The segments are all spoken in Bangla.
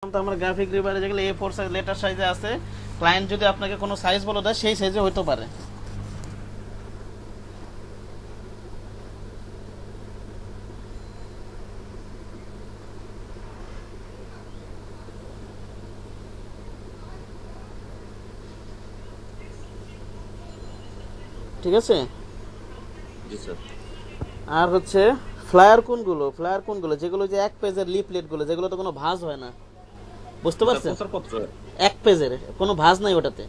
তো আমার গ্রাফিক রিভারে যেগুলো A4 সাইজ লেটার সাইজে আছে, ক্লায়েন্ট যদি আপনাকে কোনো সাইজ বলে দেয় সেই সাইজে হইতে পারে। ঠিক আছে। জি স্যার। আর হচ্ছে ফ্লায়ার কোনগুলো যেগুলো যে এক পেজের লিফলেটগুলো যেগুলোতে কোনো ভাঁজ হয় না, বুঝতে পারছেন? প্রচারপত্র এক পেজের কোনো ভাঁজ নাই ওটাতে।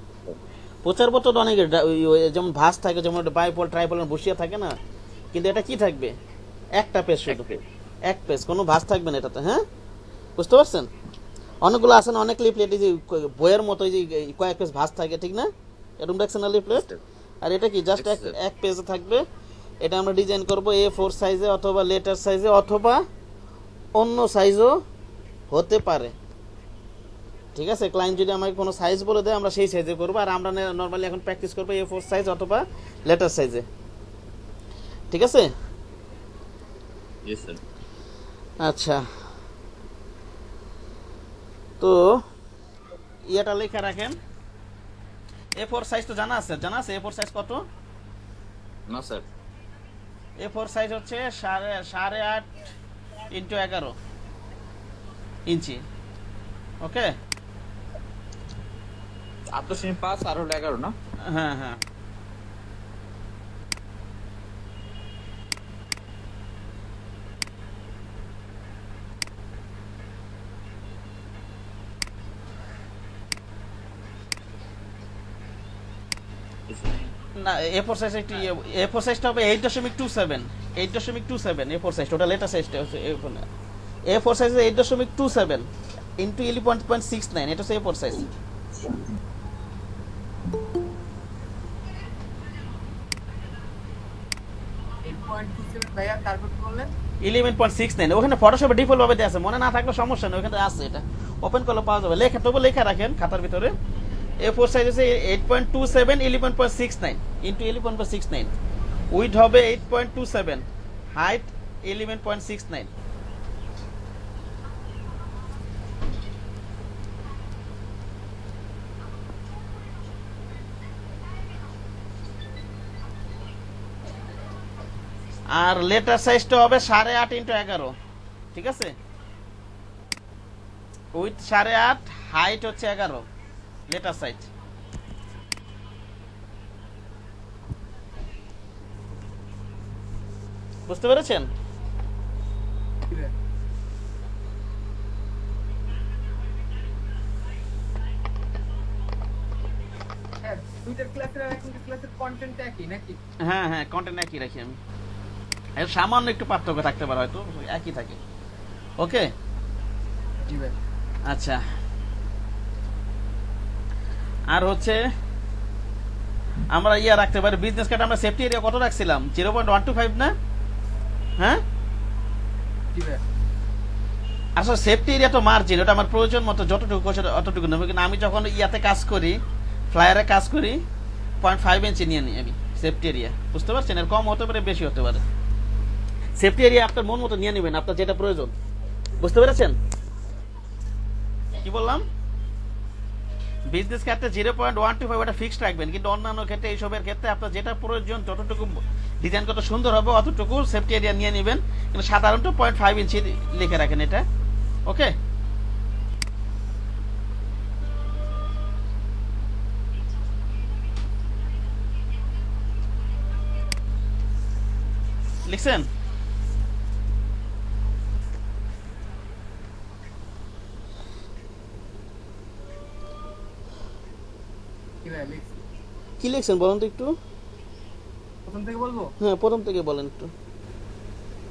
প্রচারপত্র তো অনেকের যেমন ভাঁজ থাকে, যেমন বাইপল ট্রাইপল বসিয়ে থাকে না, কিন্তু এটা কি থাকবে? একটা পেজ, শুধু এক পেজ, কোনো ভাঁজ থাকবে না এটাতে। হ্যাঁ, বুঝতে পারছেন? অনেকগুলো আছে না, অনেক লিফলেট যে বইয়ের মতো যে কয়েক পেজ ভাঁজ থাকে, ঠিক না? এরকম দেখছেন না লিফলেট? আর এটা কি জাস্ট এক পেজে থাকবে। এটা আমরা ডিজাইন করব A4 সাইজে অথবা লেটার সাইজে অথবা অন্য সাইজও হতে পারে। ঠিক আছে, ক্লায়েন্ট যদি আমাকে কোনো সাইজ বলে দেয় আমরা সেই সাইজে করবো। আর আমরা নর্মালি এখন প্র্যাকটিস করবো A4 সাইজ অথবা লেটার সাইজে। ঠিক আছে। জি স্যার। আচ্ছা, তো ইয়েটা লেখা রাখেন। A4 সাইজ তো জানা আছে A4 সাইজ কত? না স্যার। A4 সাইজ হচ্ছে 8.5 ইন্টু 11 ইঞ্চি। ওকে। 8.5 আর হলো 11 না? হ্যাঁ হ্যাঁ। না, A4 সাইজ একটু A4 সাইজটা হবে 8.27 A4 সাইজ, ওটা লেটার সাইজটা হচ্ছে A4 সাইজ 8.27 ইনটু 11.69, এটা হচ্ছে A4 সাইজ। ভাইয়া তারপর কি বললেন? 11.69 ওখানে ফটোশপে ডিফল্ট ভাবে দেয়া আছে, মনে না থাকলে সমস্যা নেই, ওখানে আছে, এটা ওপেন করলে পাওয়া যাবে। লেখা রাখেন খাতার ভিতরে। A4 সাইজ আছে 8.27 11.69 ইনটু 11.69, উইডথ হবে 8.27, হাইট 11.69। আর লেটার সাইজটা হবে 8.5 ইন্টু 11। ঠিক আছে, উইথ 8.5, হাইট হচ্ছে 11, লেটার সাইজ। বুঝতে পেরেছেন? হ্যাঁ, দুইটার ক্লাসের কন্টেন্ট একই নাকি? হ্যাঁ হ্যাঁ, কন্টেন্ট একই রাখি আমি, এর সামান্য একটু পার্থক্য থাকতে পারে, হয়তো একই থাকে। ওকে। জি ভাই। আচ্ছা, আর হচ্ছে আমরা রাখতে পারি বিজনেস কার্ড। আমরা সেফটি এরিয়া কত রাখছিলাম? 0.125 না? হ্যাঁ, জি ভাই। আসলে সেফটি এরিয়া তো মার্জিন, ওটা আমার প্রয়োজন মতো যতটুকু অতটুকু নেব। কিন্তু আমি যখন ইয়াতে কাজ করি, ফ্লায়ারে কাজ করি, 0.5 ইঞ্চি নিয়ে নিই আমি সেফটি এরিয়া। বুঝতে পারছেন? এর কম হতে পারে, বেশি হতে পারে। সেফটি এরিয়া আপনার মন মতো নিয়ে নেবেন, আপনার যেটা প্রয়োজন। বুঝতে পেরেছেন কি বললাম? বিজনেস ক্ষেত্রে 0.125 ওটা ফিক্সড রাখবেন, কিন্তু অন্যান্য ক্ষেত্রে এইসবের ক্ষেত্রে আপনার যেটা প্রয়োজন, যতটুকু ডিজাইন কত সুন্দর হবে অতটুকু সেফটি এরিয়া নিয়ে নেবেন। কিন্তু সাধারণত 0.5 ইঞ্চি লিখে রাখেন এটা। ওকে। লিখছেন? জি ভাই, লিখছি। কি লিখছেন বলেন তো একটু? প্রথম থেকে বলবো? হ্যাঁ, প্রথম থেকে বলেন একটু।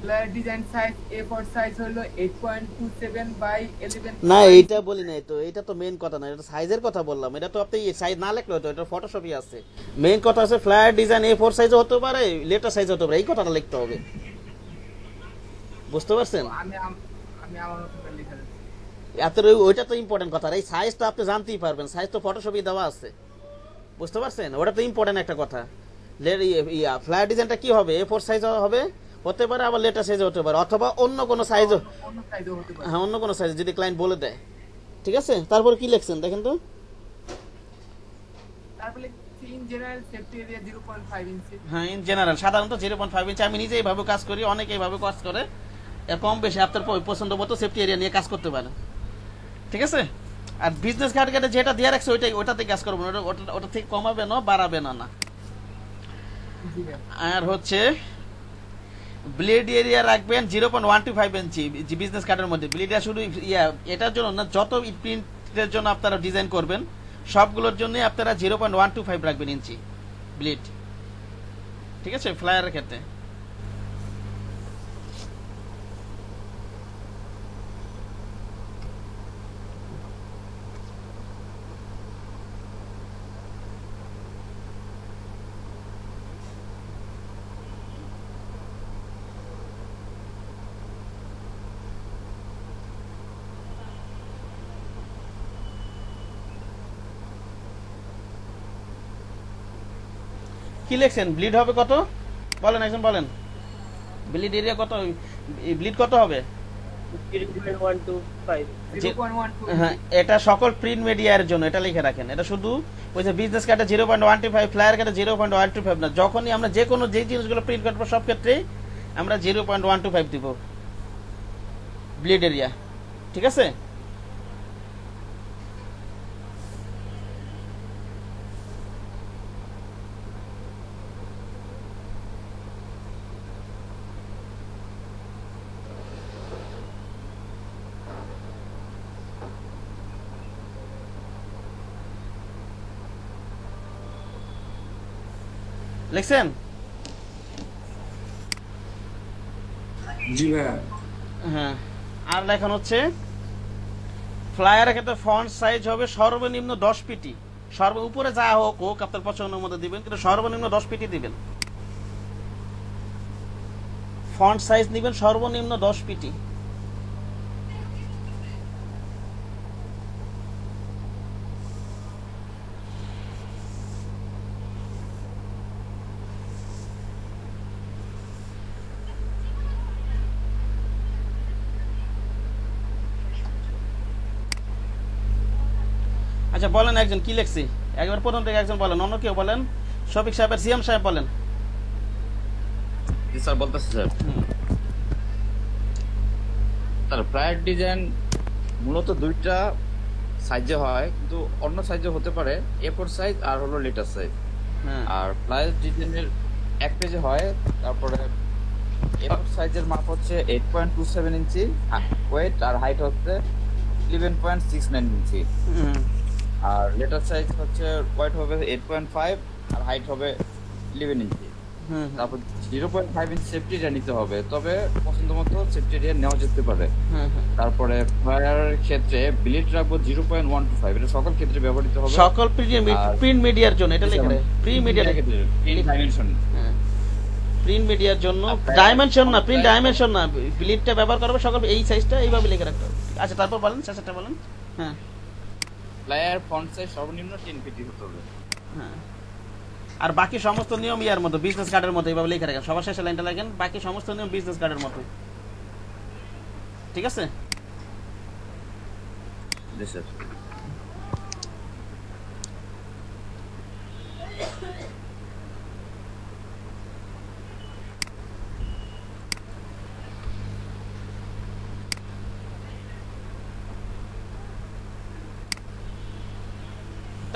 Flyer design size A4 size হলো 8.27 বাই 11। না, এইটা বলি নাই তো, এটা তো মেইন কথা না, এটা সাইজের কথা বললাম। এটা তো আপনি সাইজ না লিখলে হতো, এটা ফটোশপই আছে। মেইন কথা আছে ফ্লায়ার ডিজাইন A4 সাইজও হতে পারে, লেটার সাইজ হতে পারে, এই কথাটা লিখতে হবে। বুঝতে পারছেন? আমি আমার মতো করে লিখে দিচ্ছি। আপনার ওইটা তো ইম্পর্টেন্ট কথা। এই সাইজটা আপনি জানতেই পারবেন, সাইজ তো ফটোশপই দেওয়া আছে। বুঝতে পারছেন? ওটা তো ইম্পর্টেন্ট একটা কথা। ফ্লায়ার ডিজাইনটা কি হবে? A4 সাইজ হবে, হতে পারে, আবার লেটার সাইজও হতে পারে, অথবা অন্য কোনো সাইজও। অন্য সাইজও হতে পারে। হ্যাঁ, অন্য কোনো সাইজ যদি ক্লায়েন্ট বলে দেয়। ঠিক আছে, তারপর কি লিখছেন দেখেন তো। তারপরে ইন জেনারেল সেফটি এরিয়া 0.5 ইঞ্চি। হ্যাঁ, ইন জেনারেল সাধারণত 0.5 ইঞ্চি। আমি নিজে এইভাবে কাজ করি, অনেকে এইভাবে কাজ করে। এর কম বেশি আপনার পছন্দ মতো সেফটি এরিয়া নিয়ে কাজ করতে পারেন, ঠিক আছে। আর বিজনেস কার্ডে যেটা দিয়ে রাখছে ওটাতে কাজ করবেন, ওটা থেকে কমাবে না, বাড়াবে না। জি ভাই। আর হচ্ছে ব্লেড এরিয়া রাখবেন 0.125 ইঞ্চি বিজনেস কার্ডের মধ্যে। ব্লেড এরিয়া শুধু এটার জন্য না, যত প্রিন্টের জন্য আপনারা ডিজাইন করবেন সবগুলোর জন্য আপনারা 0.125 রাখবেন ইঞ্চি ব্লেড, ঠিক আছে, ফ্লায়ারের ক্ষেত্রে। কি লিখছেন? ব্লিড হবে কত বলেন, একজন বলেন। ব্লিড এরিয়া কত, ব্লিড কত হবে? 0.125 0.12 হ্যাঁ, এটা সকল প্রিন্ট মিডিয়ার জন্য এটা লিখে রাখেন। এটা শুধু ওই যে বিজনেস কার্ডে 0.125, ফ্লায়ার কার্ডে 0.125 না। যখনই আমরা যে কোনো যে জিনিসগুলো প্রিন্ট করবো সব ক্ষেত্রেই আমরা 0.125 দিব ব্লিড এরিয়া, ঠিক আছে। লিখছেন? জি ভাইয়া। হ্যাঁ, আর লেখন হচ্ছে ফ্লায়ারের ক্ষেত্রে ফন্ট সাইজ হবে সর্বনিম্ন 10 পিটি। উপরে যা হোক আপনার পছন্দের মধ্যে দিবেন, কিন্তু সর্বনিম্ন 10 পিটি দিবেন। ফন্ট সাইজ নেবেন সর্বনিম্ন 10 পিটি। আচ্ছা বলেন একজন কি লিখছি, একবার প্রথম থেকে একজন বলেন, অন্য কেউ বলেন। শফিক সাহেব আর সিএম সাহেব বলেন। জি স্যার, বলতেছি স্যার। স্যার ফ্লায়ার ডিজাইন মূলত দুইটা সাইজে হয়, কিন্তু অন্য সাইজে হতে পারে, A4 সাইজ আর হলো লেটার সাইজ। হ্যাঁ, আর ফ্লায়ার ডিজাইনের এক পেজে হয়। তারপরে A4 সাইজের মাপ হচ্ছে 8.27 ইঞ্চি, ওয়েট আর হাইট হচ্ছে 11.69 ইঞ্চি। হুম, আর লেটার সাইজ হচ্ছে ওয়েট হবে 8.5 আর হাইট হবে 11 ইঞ্চি। হুম, তারপর 0.5 ইঞ্চি সেফটি এরিয়া নিতে হবে, তবে পছন্দ মতো সেফটি এরিয়া নেওয়া যেতে পারে। হুম, হুম। তারপরে ফায়ারের ক্ষেত্রে ব্লেড রাখবো 0.125, এটা সকল ক্ষেত্রে ব্যবহৃত হবে। সকল প্রিন্ট মিডিয়ার জন্য এটা লিখে রাখেন। প্রিন্ট মিডিয়া ডাইমেনশন প্রিন্ট মিডিয়ার জন্য আপনার- ডাইমেনশন না, প্রিন্ট ডাইমেনশন না, ব্লিডটা ব্যবহার করবে সকল এই সাইজটা এইভাবে লিখে রাখতে হবে। আচ্ছা তারপর বলেন, শেষটা বলেন। হ্যাঁ, ফ্লায়ার ফন্ট সাইজ সর্বনিম্ন 10 পিটি হতে হবে। হ্যাঁ। আর বাকি সমস্ত নিয়ম ইয়ার মতো, বিজনেস কার্ডের মতো এইভাবে লিখে রাখেন। সবার শেষে লাইনটা লাগেন, বাকি সমস্ত নিয়ম বিজনেস কার্ডের মতো, ঠিক আছে। জি স্যার।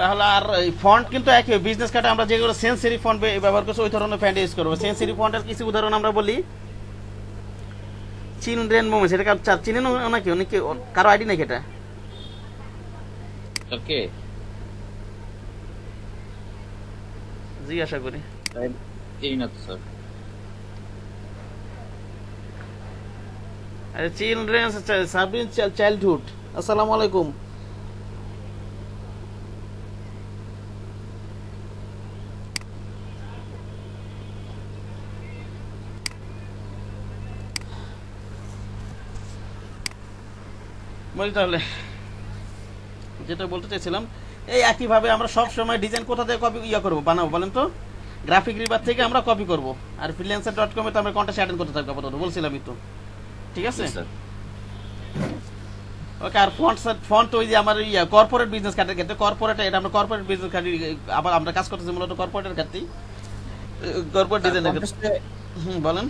তাহলে আর এই ফন্ট কিন্তু একই। বিজনেস কার্ডে আমরা যেগুলো সেন্সরি ফন্ট ব্যবহার করছি ওই ধরনের ফন্ট ইউজ করবো। সেন্সরি ফন্টের কিছু উদাহরণ আমরা বলি। চিলড্রেন মোমেন্টস, এটা চিনেন নাকি? অনেকে কারো আইডি নাকি এটা? ওকে, জিজ্ঞাসা করি। এই না তো স্যার। আরে চিলড্রেন সাবরিন চাইল্ডহুড। আসসালামু আলাইকুম। বলি তাহলে যেটা বলতে চাইছিলাম, এই একইভাবে আমরা সব সময় ডিজাইন কোথা থেকে কপি করবো, বানাবো বলেন তো? গ্রাফিক রিভার থেকে আমরা কপি করব, আর freelancer.com এ তো আমরা কন্টেস্ট অ্যাটেন্ড করতে থাকবো আপাতত, বলছিলামই তো, ঠিক আছে। স্যার ওকে, আর ফন্ট ওই যে আমার কর্পোরেট বিজনেস কার্ডের ক্ষেত্রে কর্পোরেট, এটা আমরা কর্পোরেট বিজনেস কার্ড আবার আমরা কাজ করতেছি মূলত কর্পোরেটের ক্ষেত্রেই, কর্পোরেট ডিজাইনের ক্ষেত্রে। বলেন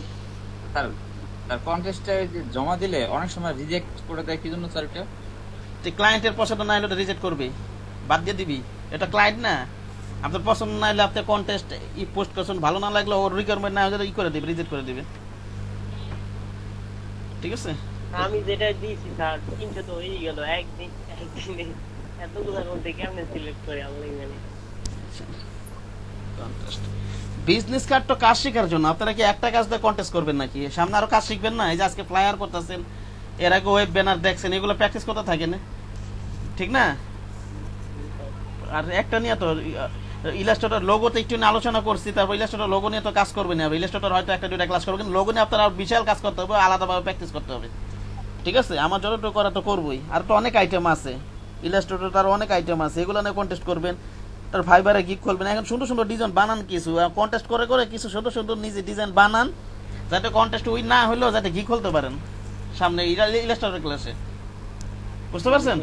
স্যার স্যার কন্টেস্টে জমা দিলে অনেক সময় রিজেক্ট করে দেয়, কি জন্য স্যার এটা? ক্লায়েন্টের পছন্দ না হলে রিজেক্ট করবে, বাদ দিয়ে দিবি। এটা ক্লায়েন্ট না, আপনার পছন্দ না হলে আপনি কন্টেস্ট পোস্ট করছেন, ভালো না লাগলে ওর রিকোয়ারমেন্ট না হলে করে দিবে, রিজেক্ট করে দিবে। ঠিক আছে, আমি যেটা দিয়েছি স্যার 300 তো হয়ে গেল একদিনে, এতগুলোর মধ্যে কেমনে সিলেক্ট করে আমরা এখানে। বিজনেস কার্ড তো কাজ শেখার জন্য, আপনারা কি একটা কাজ দিয়ে কন্টেস্ট করবেন নাকি? সামনে আরো কাজ শিখবেন না? এই যে আজকে ফ্লায়ার করতেছেন, এর আগে ওয়েব ব্যানার দেখছেন, এগুলো প্র্যাকটিস করতে থাকেন, ঠিক না? আর একটা নিয়ে তো ইলাস্ট্রেটর লোগোতে একটু নিয়ে আলোচনা করছি, তারপর ইলাস্ট্রেটর লোগো নিয়ে তো কাজ করবেন না, ইলাস্ট্রেটর হয়তো একটা দুইটা ক্লাস করবেন, লোগো নিয়ে আপনার বিশাল কাজ করতে হবে, আলাদাভাবে প্র্যাকটিস করতে হবে। ঠিক আছে, আমার যতটুকু করা তো করবোই। আর তো অনেক আইটেম আছে ইলাস্ট্রেটর, তার অনেক আইটেম আছে, এগুলো নিয়ে কন্টেস্ট করবেন। তার ফাইবারে গিগ করবেন, এখন সুন্দর সুন্দর ডিজাইন বানান, কিছু কন্টেস্ট করে করে কিছু সুন্দর সুন্দর নিজে ডিজাইন বানান, যাতে কন্টেস্ট উইন না হলেও যাতে গিগ খুলতে পারেন সামনে ইলাস্ট্রেটর ক্লাসে। বুঝতে পারছেন?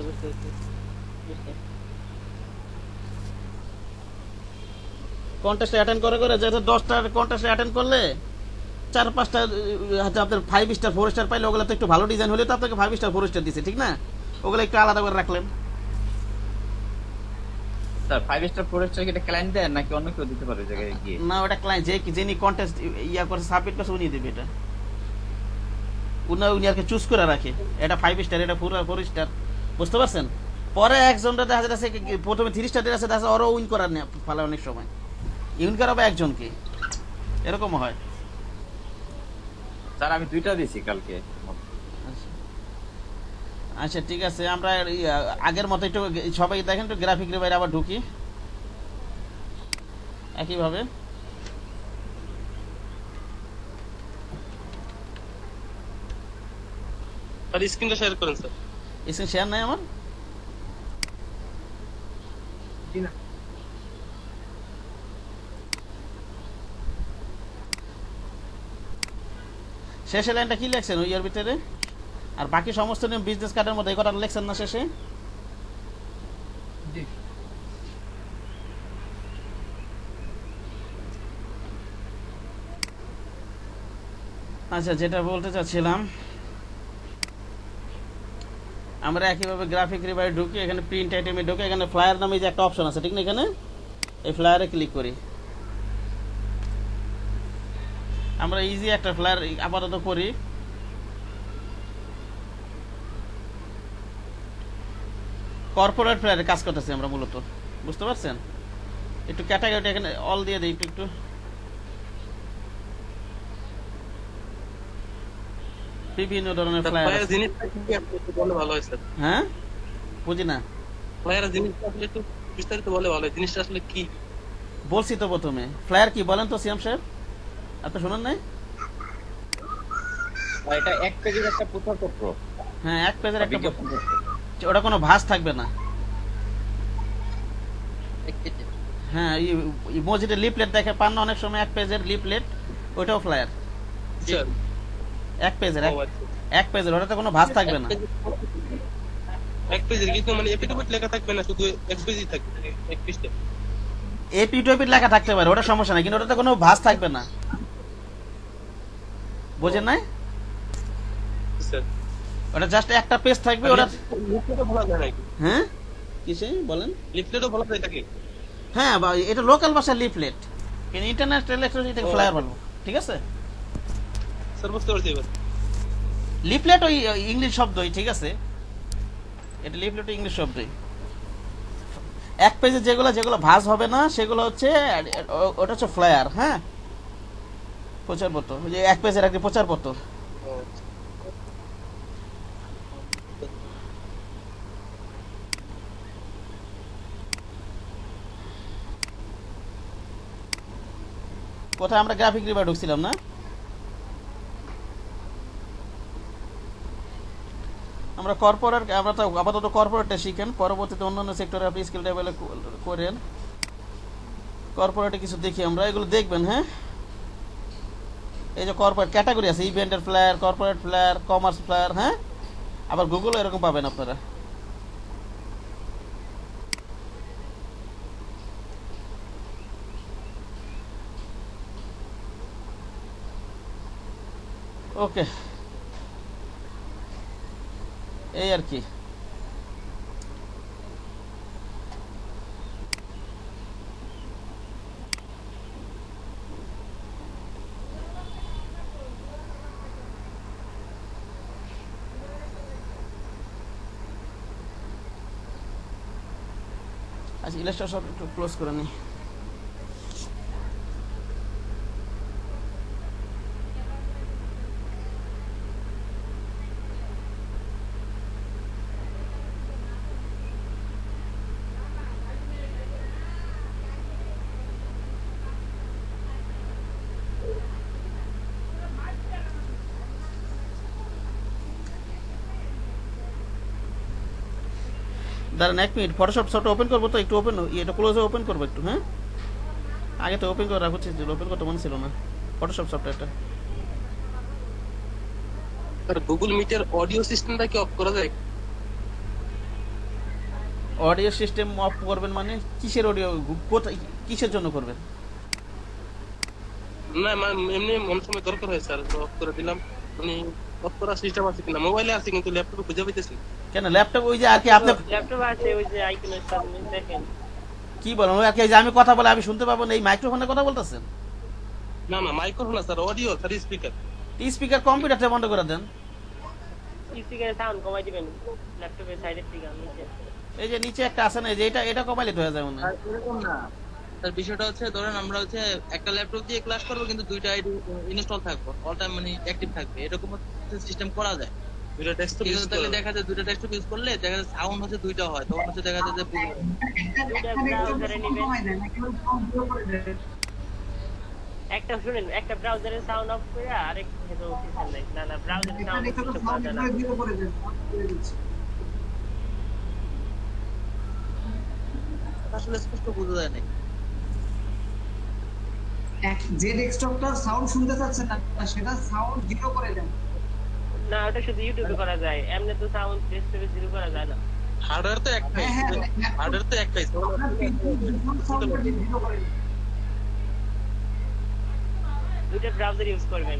কন্টেস্ট অ্যাটেন্ড করে করে যাতে 10টা কন্টেস্ট অ্যাটেন্ড করলে 4-5টা হয়তো আপনার 5 স্টার 4 স্টার পাইলে, ওগুলো তো একটু ভালো ডিজাইন হলে তো আপনাকে 5 স্টার 4 স্টার দিছে, ঠিক না? ওগুলো একটু আলাদা করে রাখলেন। স্যার 5 স্টার 4 স্টার কি এটা ক্লায়েন্ট দেন নাকি অন্য কেউ দিতে পারে জায়গায় গিয়ে? না, ওটা ক্লায়েন্ট যিনি কন্টেস্ট করছে সাবমিট করছে উনি দেবে, এটা উনি আর কি চুজ করে রাখে, এটা 5 স্টার, এটা 4 স্টার। বুঝতে পারছেন? পরে একজনটা দেখা যাচ্ছে প্রথমে 3 স্টার দিয়ে আছে, দেখা যাচ্ছে ওরও উইন করার নেই ফলে, অনেক সময় উইন করাবে একজনকে, এরকম হয়। স্যার আমি 2টা দিয়েছি কালকে। আচ্ছা ঠিক আছে, আমরা আগের মতো একটু সবাই দেখেন, একটু গ্রাফিকের বাইরে আবার ঢুকি একইভাবে। আর স্ক্রিনটা শেয়ার করেন স্যার। স্ক্রিন শেয়ার নাই আমার। জি না। শেষে লাইনটা কি লেখছেন ওই এর ভিতরে? আর বাকি সমস্ত নিয়ম বিজনেস কার্ডের মধ্যে এই কথা লেখছেন না শেষে? জি। আচ্ছা, যেটা বলতে চাচ্ছিলাম, আমরা একইভাবে গ্রাফিক রিবারে ঢুকি, এখানে প্রিন্ট আইটেমে ঢুকে এখানে ফ্লায়ার নামে যে একটা অপশন আছে, ঠিক না? এখানে এই ফ্লায়ারে ক্লিক করি, আমরা ইজি একটা ফ্লায়ার আপাতত করি। কর্পোরেট ফ্লায়ারে কাজ করতেছি আমরা মূলত, বুঝতে পারছেন? একটু ক্যাটাগরিটা এখানে অল দিয়ে দিই, একটু একটু বিভিন্ন ধরনের ফ্লায়ার। জিনিসটা কি আপনি একটু বললে ভালো হয় স্যার। হ্যাঁ, বুঝি না। ফ্লায়ার জিনিসটা আসলে একটু বিস্তারিত বলে ভালো হয়, জিনিসটা আসলে কি? বলছি তো প্রথমে, ফ্লায়ার কি বলেন তো সিয়াম সাহেব, আপনি শুনেন নাই? এটা এক পেজের একটা প্রচারপত্র। হ্যাঁ, এক পেজের একটা, বিজ্ঞাপনপত্র। ওটা কোনো ভাঁজ থাকবে না। এক পেজে। হ্যাঁ, এই মসজিদের লিফলেট দেখে পান না অনেক সময়, এক পেজের লিফলেট, ওইটাও ফ্লায়ার। স্যার এক পেজের, ও আচ্ছা। এক পেজের, ওটাতে কোনো ভাঁজ থাকবে না। এক পেজের কিন্তু মানে এপিটুপিট লেখা থাকবে না, শুধু এক পেজই থাকবে, এক পৃষ্ঠা। এপি টুপি লেখা থাকতে পারে, ওটা সমস্যা নাই, কিন্তু ওটাতে কোনো ভাঁজ থাকবে না, বুঝেন নাই? স্যার ওটা জাস্ট একটা পেজ থাকবে, ওটা। লিফলেটও বলা যায় নাকি? হ্যাঁ, কিসে বলেন? লিফলেটও বলা যায় নাকি? হ্যাঁ, এটা লোকাল ভাষার লিফলেট, কিন্তু ইন্টারন্যাশনাল এটাকে ফ্লায়ার বলবো, ঠিক আছে? স্যার বুঝতে পারছি এবার। লিফলেট ওই ইংলিশ শব্দই, ঠিক আছে? এটা লিফলেট ইংলিশ শব্দই। এক পেজে যেগুলো যেগুলো ভাঁজ হবে না সেগুলো হচ্ছে, ওটা হচ্ছে ফ্লায়ার। হ্যাঁ, প্রচারপত্র, ওই যে এক পেজের একটা প্রচারপত্র। কোথায় আমরা গ্রাফিক রিভার ঢুকছিলাম না? আমরা কর্পোরেট, আমরা তো আপাতত কর্পোরেটে শিখেন, পরবর্তীতে অন্যান্য সেক্টরে আপনি স্কিল ডেভেলপ করেন। কর্পোরেটে কিছু দেখি আমরা, এগুলো দেখবেন। হ্যাঁ, এই যে কর্পোরেট ক্যাটাগরি আছে, ইভেন্টের flyer, corporate flyer, commerce flyer. হ্যাঁ, আবার গুগলও এরকম পাবেন আপনারা। ওকে, এই আর কি। আচ্ছা, ইলাস্ট্রেটর সব একটু ক্লোজ করে নিই। দাঁড়ান 1 মিনিট, ফটোশপ সফট ওপেন করবো তো, একটু ওপেন, এটা ক্লোজে ওপেন করবো একটু। হ্যাঁ, আগে তো ওপেন করে রাখছি, ওপেন করতে মনে ছিল না ফটোশপ সফটওয়্যারটা। আর গুগল মিটের অডিও সিস্টেমটা কি অফ করা যায়? অডিও সিস্টেম অফ করবেন মানে কিসের অডিও, কোথায়, কিসের জন্য করবেন? না মানে এমনি মন সময় দরকার হয় স্যার, অফ করে দিলাম। মানে অফ করার সিস্টেম আছে কিনা মোবাইলে আছে, কিন্তু ল্যাপটপে খুঁজে পাইতেছি। কেন ল্যাপটপ ওই যে আর কি আপনি ল্যাপটপ আছে ওই যে আইকনের সামনে দেখেন। কি বলেন, ওই আর কি এই যে আমি কথা বলে আমি শুনতে পাবো না, এই মাইক্রোফোনে কথা বলতেছেন? না না মাইক্রোফোন না sir, audio sir, speaker. Speaker কম্পিউটারটা বন্ধ করে দেন। স্পিকারের সাউন্ড কমাই দিবেন ল্যাপটপের সাইডের দিকে নিচে। এই যে নিচে একটা আছে না, এই যে এটা কমাইলে তো হয়ে যায় মনে হয়। আর এরকম না তার বিষয়টা হচ্ছে, ধরেন আমরা হচ্ছে একটা ল্যাপটপ দিয়ে ক্লাস করবো কিন্তু দুইটা আইডি ইনস্টল থাকবে, অল টাইম মানে অ্যাক্টিভ থাকবে, এরকম সিস্টেম করা যায়। দুইটা ডেস্কটপ কিন্তু তাহলে দেখা যায় দুইটা ডেস্কটপ ইউজ করলে দেখা যায় সাউন্ড হচ্ছে দুইটা হয়, তখন হচ্ছে দেখা যায় যে দুইটা ব্রাউজারে নেবেন, একটা শুনেন, একটা ব্রাউজারের সাউন্ড অফ করে আরেক হেডো অফিসিয়াল নাই। না না ব্রাউজারের সাউন্ড কিছু করা যায় না। আসলে স্পষ্ট বোঝা যায় না। যে ডেস্কটপটার সাউন্ড শুনতে চাচ্ছেন না সেটা সাউন্ড জিরো করে দেন। না ওটা শুধু ইউটিউবে করা যায়, এমনি তো সাউন্ড ডেস্কটপে জিরো করা যায় না। হার্ডওয়্যার তো একটাই, হার্ডওয়্যার তো একটাই। দুইটা ব্রাউজার ইউজ করবেন,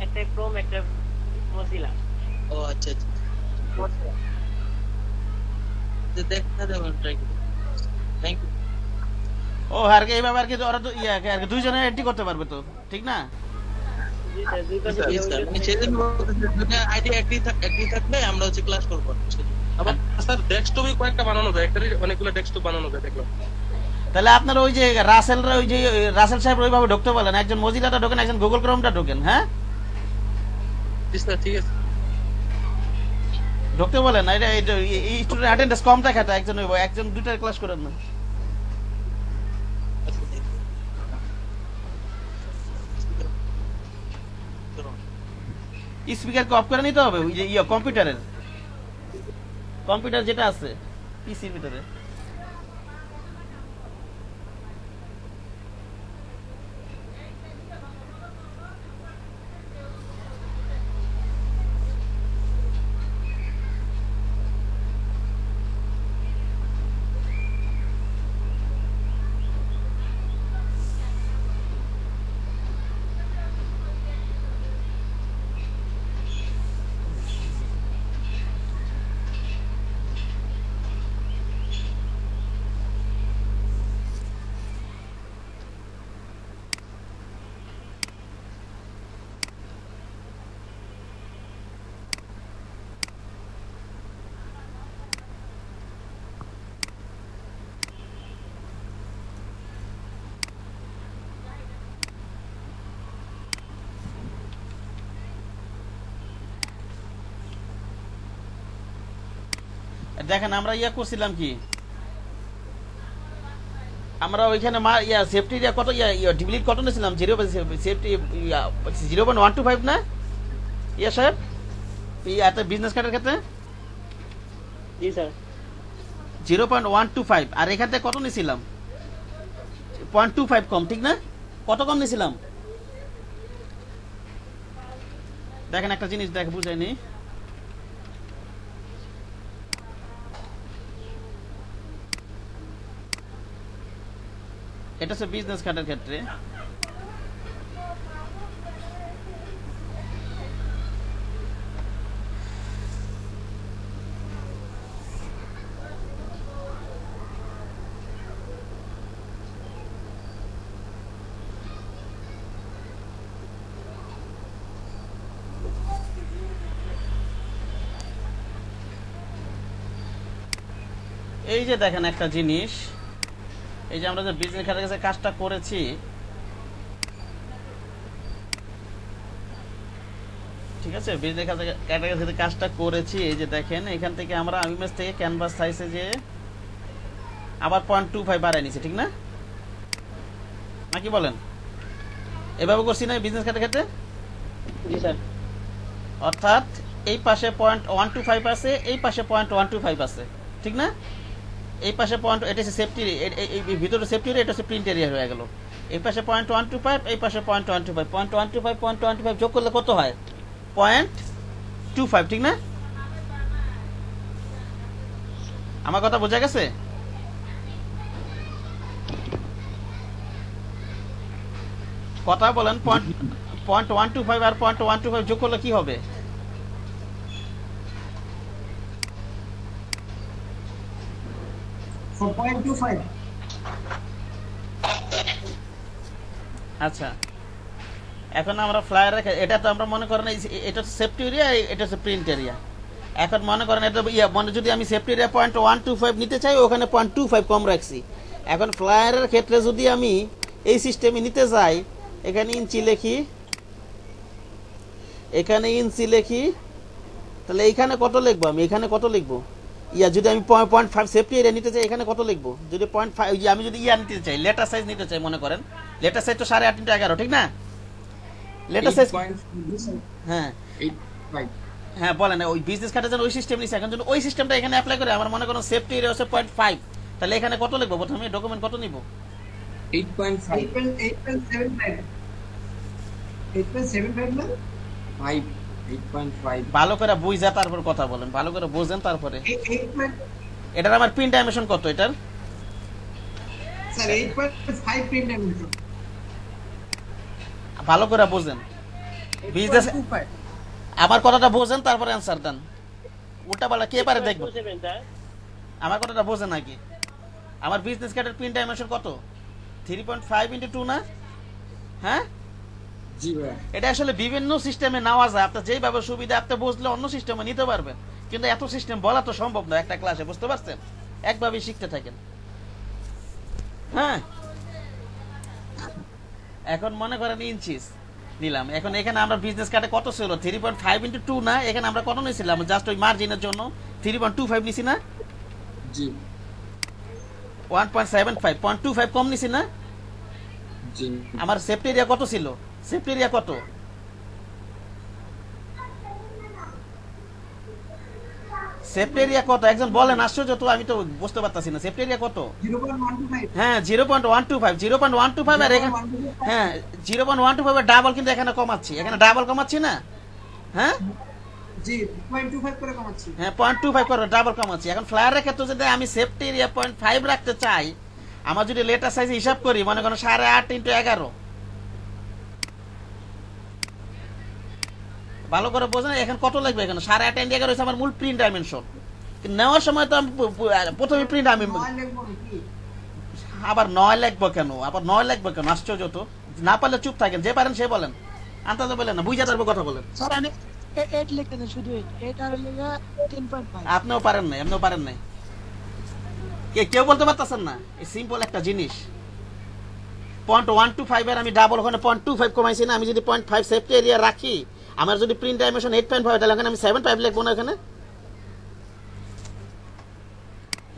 একটা ক্রোম একটা মজিলা। ও আচ্ছা আচ্ছা, দেখা যাবে, ট্রাই করি। Thank you. ও আর কি এইভাবে আর কি ওরা তো ইয়া আর কি দুইজনে এন্ট্রি করতে পারবে তো, ঠিক না? দুই পাশে মানে সেজন্য দুইটা আইডি একই থাকলে আমরা হচ্ছে ক্লাস করবো। আবার স্যার ডেস্কটপে কয়েকটা বানানো যায়, একটারই অনেকগুলো ডেস্কটপ বানানো যায় দেখলাম। তাহলে আপনার ওই যে রাসেলরা, ওই যে রাসেল সাহেব ওইভাবে ঢুকতে বলেন, একজন মজিলাটা ঢোকেন, একজন গুগল ক্রোমটা ঢোকেন। হ্যাঁ জি স্যার, ঠিক আছে। ঢুকতে বলেন, এটা স্টুডেন্ট অ্যাটেন্ডেন্স কম দেখাতে, একজন দুইটা ক্লাস করেন না। স্পিকারকে অফ করে নিতে হবে, ওই যে কম্পিউটার যেটা আছে পিসির ভিতরে। দেখেন আমরা করছিলাম কি, আমরা ওইখানে সেফটি কত ডিপ্লিট কত নিয়েছিলাম, সেফটি 0.125 না সাহেব, বিজনেস কার্ডের ক্ষেত্রে জি স্যার 0.125, আর এখান থেকে কত নিয়েছিলাম 0.25 কম, ঠিক না? কত কম নিয়েছিলাম দেখেন, একটা জিনিস বুঝাইনি। এটা হচ্ছে বিজনেস কার্ডের ক্ষেত্রে। এই যে দেখেন একটা জিনিস, এই যে আমরা যে বিজনেস কার্ডের কাছে কাজটা করেছি, ঠিক আছে, বিজনেস কার্ডের কাছে কাজটা করেছি, এই যে দেখেন এখান থেকে আমরা ইমেজ থেকে ক্যানভাস সাইজে যে আবার 0.25 বাড়াই নিছি, ঠিক না? নাকি বলেন? এভাবে করছি না বিজনেস কার্ডের ক্ষেত্রে? জি স্যার। অর্থাৎ এই পাশে 0.125 আছে, এই পাশে 0.125 আছে, ঠিক না? এই পাশে এটা হচ্ছে সেফটি, এই ভিতরে সেফটি এরিয়া, এটা হচ্ছে প্রিন্ট এরিয়া হয়ে গেল। এই পাশে 0.125, এই পাশে 0.125, 0.125 যোগ করলে কত হয়? 0.25, ঠিক না? আমার কথা বোঝা গেছে? কথা বলেন। 0.125 আর 0.125 যোগ করলে কি হবে? আচ্ছা, এখন আমরা ফ্লায়ার এটা তো আমরা মনে করেন এটা সেফটি এরিয়া, এটা হচ্ছে প্রিন্ট এরিয়া। এখন মনে করেন এটা যদি আমি সেফটি এরিয়া 0.125 নিতে চাই, ওখানে 0.25 কম রাখছি। এখন ফ্লায়ারের ক্ষেত্রে যদি আমি এই সিস্টেমে নিতে চাই, এখানে ইঞ্চি লিখি, এখানে ইঞ্চি লিখি, তাহলে এইখানে কত লিখবো আমি? এখানে কত লিখবো? যদি আমি 0.5 সেফটি এরিয়া নিতে চাই, এখানে কত লিখবো? যদি 0.5 আমি যদি নিতে চাই, লেটার সাইজ নিতে চাই, মনে করেন লেটার সাইজ তো 8.5 × 11, ঠিক না? লেটার সাইজ, হ্যাঁ হ্যাঁ বলেন। ওই বিজনেস কার্ডের জন্য ওই সিস্টেম নিছে, এখন যদি ওই সিস্টেমটা এখানে অ্যাপ্লাই করে আমার মনে করেন সেফটি এরিয়া হচ্ছে 0.5, তাহলে এখানে কত লিখবো? প্রথমে ডকুমেন্ট কত নিব? 8.5 ভালো করে বুঝা তারপর কথা বলেন, ভালো করে বোঝেন তারপরে। এটার আমার প্রিন্ট ডাইমেনশন কত এটার? Sir 8.5 print dimension. ভালো করে বোঝেন বিজনেস, আমার কথাটা বোঝেন তারপরে অ্যানসার দেন। উল্টা পাল্টা কে পারে দেখবো? আমার কথাটা বোঝেন নাকি? আমার বিজনেস কার্ডের প্রিন্ট ডাইমেনশন কত? 3.5 × 2 না? হ্যাঁ, জি ভাই। এটা আসলে বিভিন্ন সিস্টেমে নেওয়া যায়, আপনার যেইভাবে সুবিধা আপনি বুঝলে অন্য সিস্টেমে নিতে পারবেন, কিন্তু এত সিস্টেম বলা তো সম্ভব না একটা ক্লাসে, বুঝতে পারছেন? একভাবেই শিখতে থাকেন। হ্যাঁ, এখন মনে করেন ইঞ্চিস নিলাম। এখন এখানে আমরা বিজনেস কার্ডে কত ছিল? 3.5 × 2 না? এখানে আমরা কত নিয়েছিলাম? জাস্ট ওই মার্জিনের জন্য 3.25 নিছি না? জি 1.75, 0.25 কম নিছি না? জি। আমার সেফটি এরিয়া কত ছিল? সেফটি এরিয়া কত? সেফটি এরিয়া কত? একজন বলেন, আশ্চর্য তো, আমি তো বুঝতে পারতাছি না। সেফটি এরিয়া কত? 0.125। হ্যাঁ 0.125 আর এখানে, হ্যাঁ 0.125 এর ডাবল, কিন্তু এখানে কমাচ্ছি, এখানে ডাবল কমাচ্ছি না? হ্যাঁ জি 0.25 করে কমাচ্ছি। হ্যাঁ 0.25 করে ডাবল কমাচ্ছি। এখন ফ্লায়ারের ক্ষেত্রে যদি আমি সেফটি এরিয়া 0.5 রাখতে চাই, আমার যদি লেটার সাইজ হিসাব করি, মনে করেন 8.5 × 11, ভালো করে বোঝেন এখন কত লাগবে? এখানে 8.5 × 11 হচ্ছে আমার মূল প্রিন্ট ডাইমেনশন। নেওয়ার সময় তো আমি প্রথমে প্রিন্ট, আমি আবার 9 লিখবো কেন? আবার 9 লিখবো কেন? আশ্চর্য তো। না পারলে চুপ থাকেন, যে পারেন সে বলেন, আন্তাজে বলেন না, বুঝা তারপর কথা বলেন। স্যার আমি 8 লিখতে দেন, শুধু 8 আর লেখা 10.5। আপনিও পারেন না, এমনিও পারেন না, কেউ বলতে পারতেছেন না। এই সিম্পল একটা জিনিস, 0.125 এর আমি ডাবল ওখানে 0.25 কমাইছি না? আমি যদি 0.5 সেফটি এরিয়া রাখি, আমার যদি প্রিন্ট ডাইমেনশন 8.5, তাহলে এখানে আমি 7.5 লিখবো না? এখানে